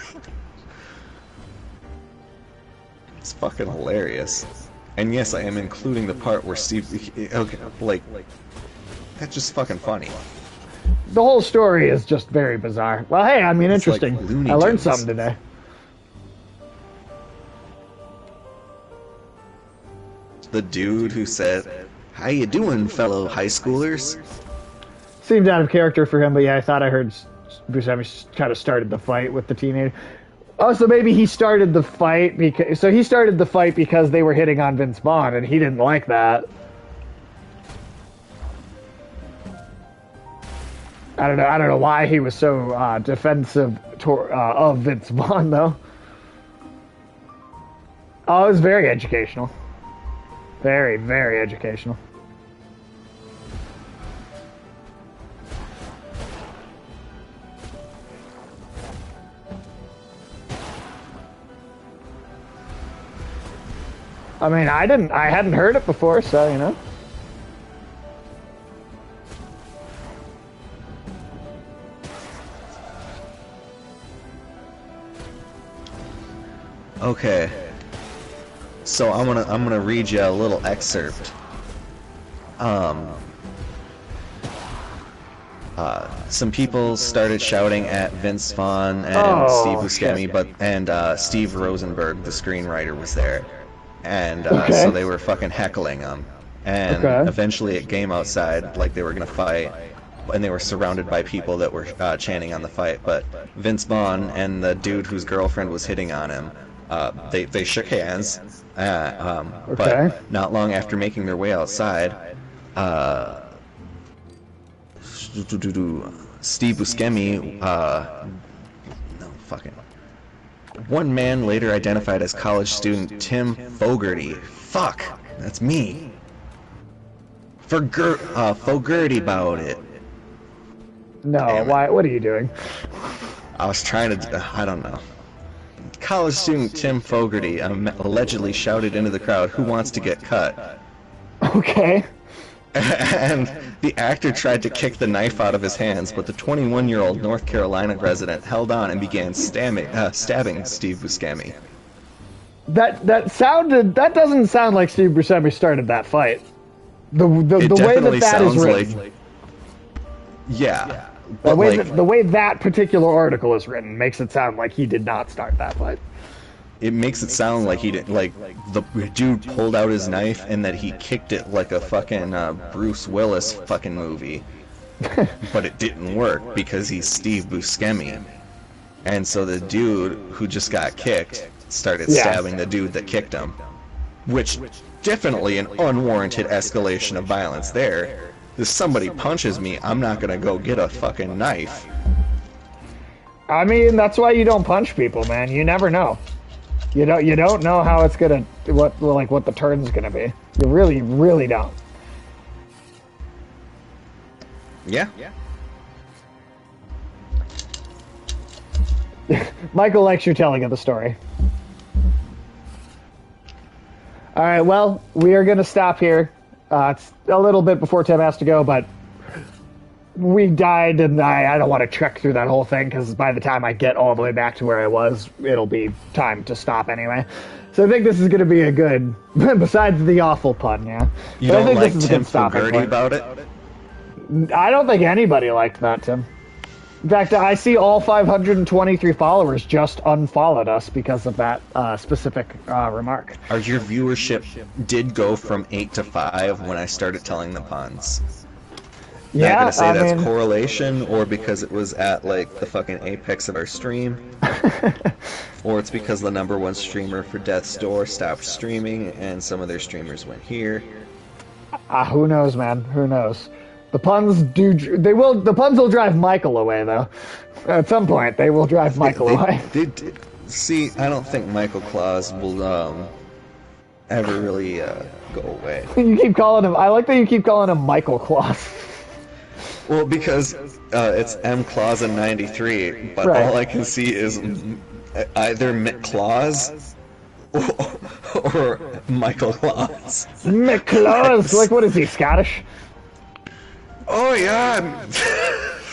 It's fucking hilarious. And yes, I am including the part where Steve. Okay, like, that's just fucking funny. The whole story is just very bizarre. Well, hey, I mean, It's like interesting. Looney I learned Tunes. something today. The dude who said, "How you doing, fellow high schoolers?" Seemed out of character for him, but yeah, I thought I heard Buscemi kind of started the fight with the teenager. Oh, so maybe he started the fight because they were hitting on Vince Vaughn, and he didn't like that. I don't know why he was so defensive of Vince Vaughn, though. Oh, it was very educational. Very, very educational. I mean, I hadn't heard it before, so, you know. Okay. So I'm gonna read you a little excerpt. Some people started shouting at Vince Vaughn and Steve Buscemi, and Steve Rosenberg, the screenwriter, was there, and so they were fucking heckling him. And eventually, at Game Outside, like they were gonna fight, and they were surrounded by people that were chanting on the fight. But Vince Vaughn and the dude whose girlfriend was hitting on him, they shook hands. But not long after making their way outside, Steve Buscemi, one man later identified as college student Tim Fogarty. Fuck, that's me. Fogarty about it. No, why? What are you doing? I was trying to, I don't know. College student Tim Fogarty allegedly shouted into the crowd, "Who wants to get cut?" Okay. And the actor tried to kick the knife out of his hands, but the 21-year-old North Carolina resident held on and began stabbing Steve Buscemi. That doesn't sound like Steve Buscemi started that fight. The way that is written. Like, yeah. The way that particular article is written makes it sound like he did not start that fight. It makes it sound like he did, like the dude pulled out his knife and that he kicked it like a fucking Bruce Willis fucking movie. But it didn't work because he's Steve Buscemi. And so the dude who just got kicked started stabbing the dude that kicked him. Which, definitely an unwarranted escalation of violence there. If somebody punches me, I'm not gonna go get a fucking knife. I mean, that's why you don't punch people, man. You never know. You don't know how it's gonna what the turn's gonna be. You really don't. Yeah. Michael likes your telling of the story. All right, well, we are gonna stop here. It's a little bit before Tim has to go, but we died, and I don't want to trek through that whole thing, because by the time I get all the way back to where I was, it'll be time to stop anyway. So I think this is going to be a good, besides the awful pun, yeah. You but don't I think like this is Tim a good stopping Fogarty point. about it? I don't think anybody liked that, Tim. In fact, I see all 523 followers just unfollowed us because of that specific remark. Your viewership did go from 8 to 5 when I started telling the puns. Yeah, Not gonna say I that's mean, correlation, or because it was at like the fucking apex of our stream, or it's because the #1 streamer for Death's Door stopped streaming and some of their streamers went here. who knows, man? Who knows? The puns The puns will drive Michael away, though. At some point, they will drive Michael away. See, I don't think Michael Claus will ever really go away. You keep calling him. I like that you keep calling him Michael Claus. Well, because it's M Claus in '93, but Right. all I can see is either Mick Claus or Michael Claus. Mick Claus. Like, what is he, Scottish? Oh yeah,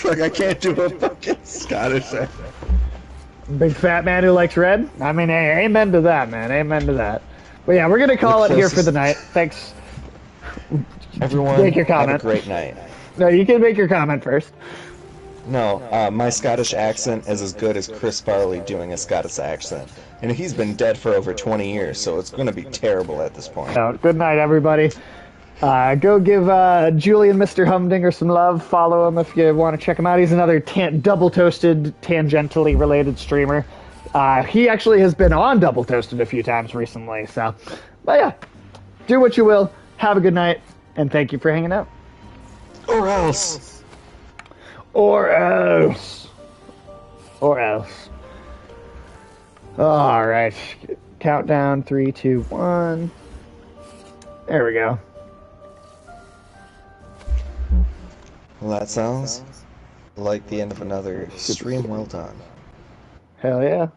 like I can't do a fucking Scottish accent. Big fat man who likes red? I mean, hey, amen to that, man. Amen to that. But yeah, we're going to call it here for the night. Thanks. Everyone, Make your have comment. a great night. No, you can make your comment first. No, my Scottish accent is as good as Chris Farley doing a Scottish accent. And he's been dead for over 20 years, so it's going to be terrible at this point. So, good night, everybody. Go give Julian Mr. Humdinger some love. Follow him if you want to check him out. He's another double toasted, tangentially related streamer. He actually has been on Double Toasted a few times recently. So, but yeah, do what you will. Have a good night, and thank you for hanging out. Or else. Or else. Or else. All right. Countdown. 3, 2, 1. There we go. Well, that sounds like the end of another stream well done. Hell yeah.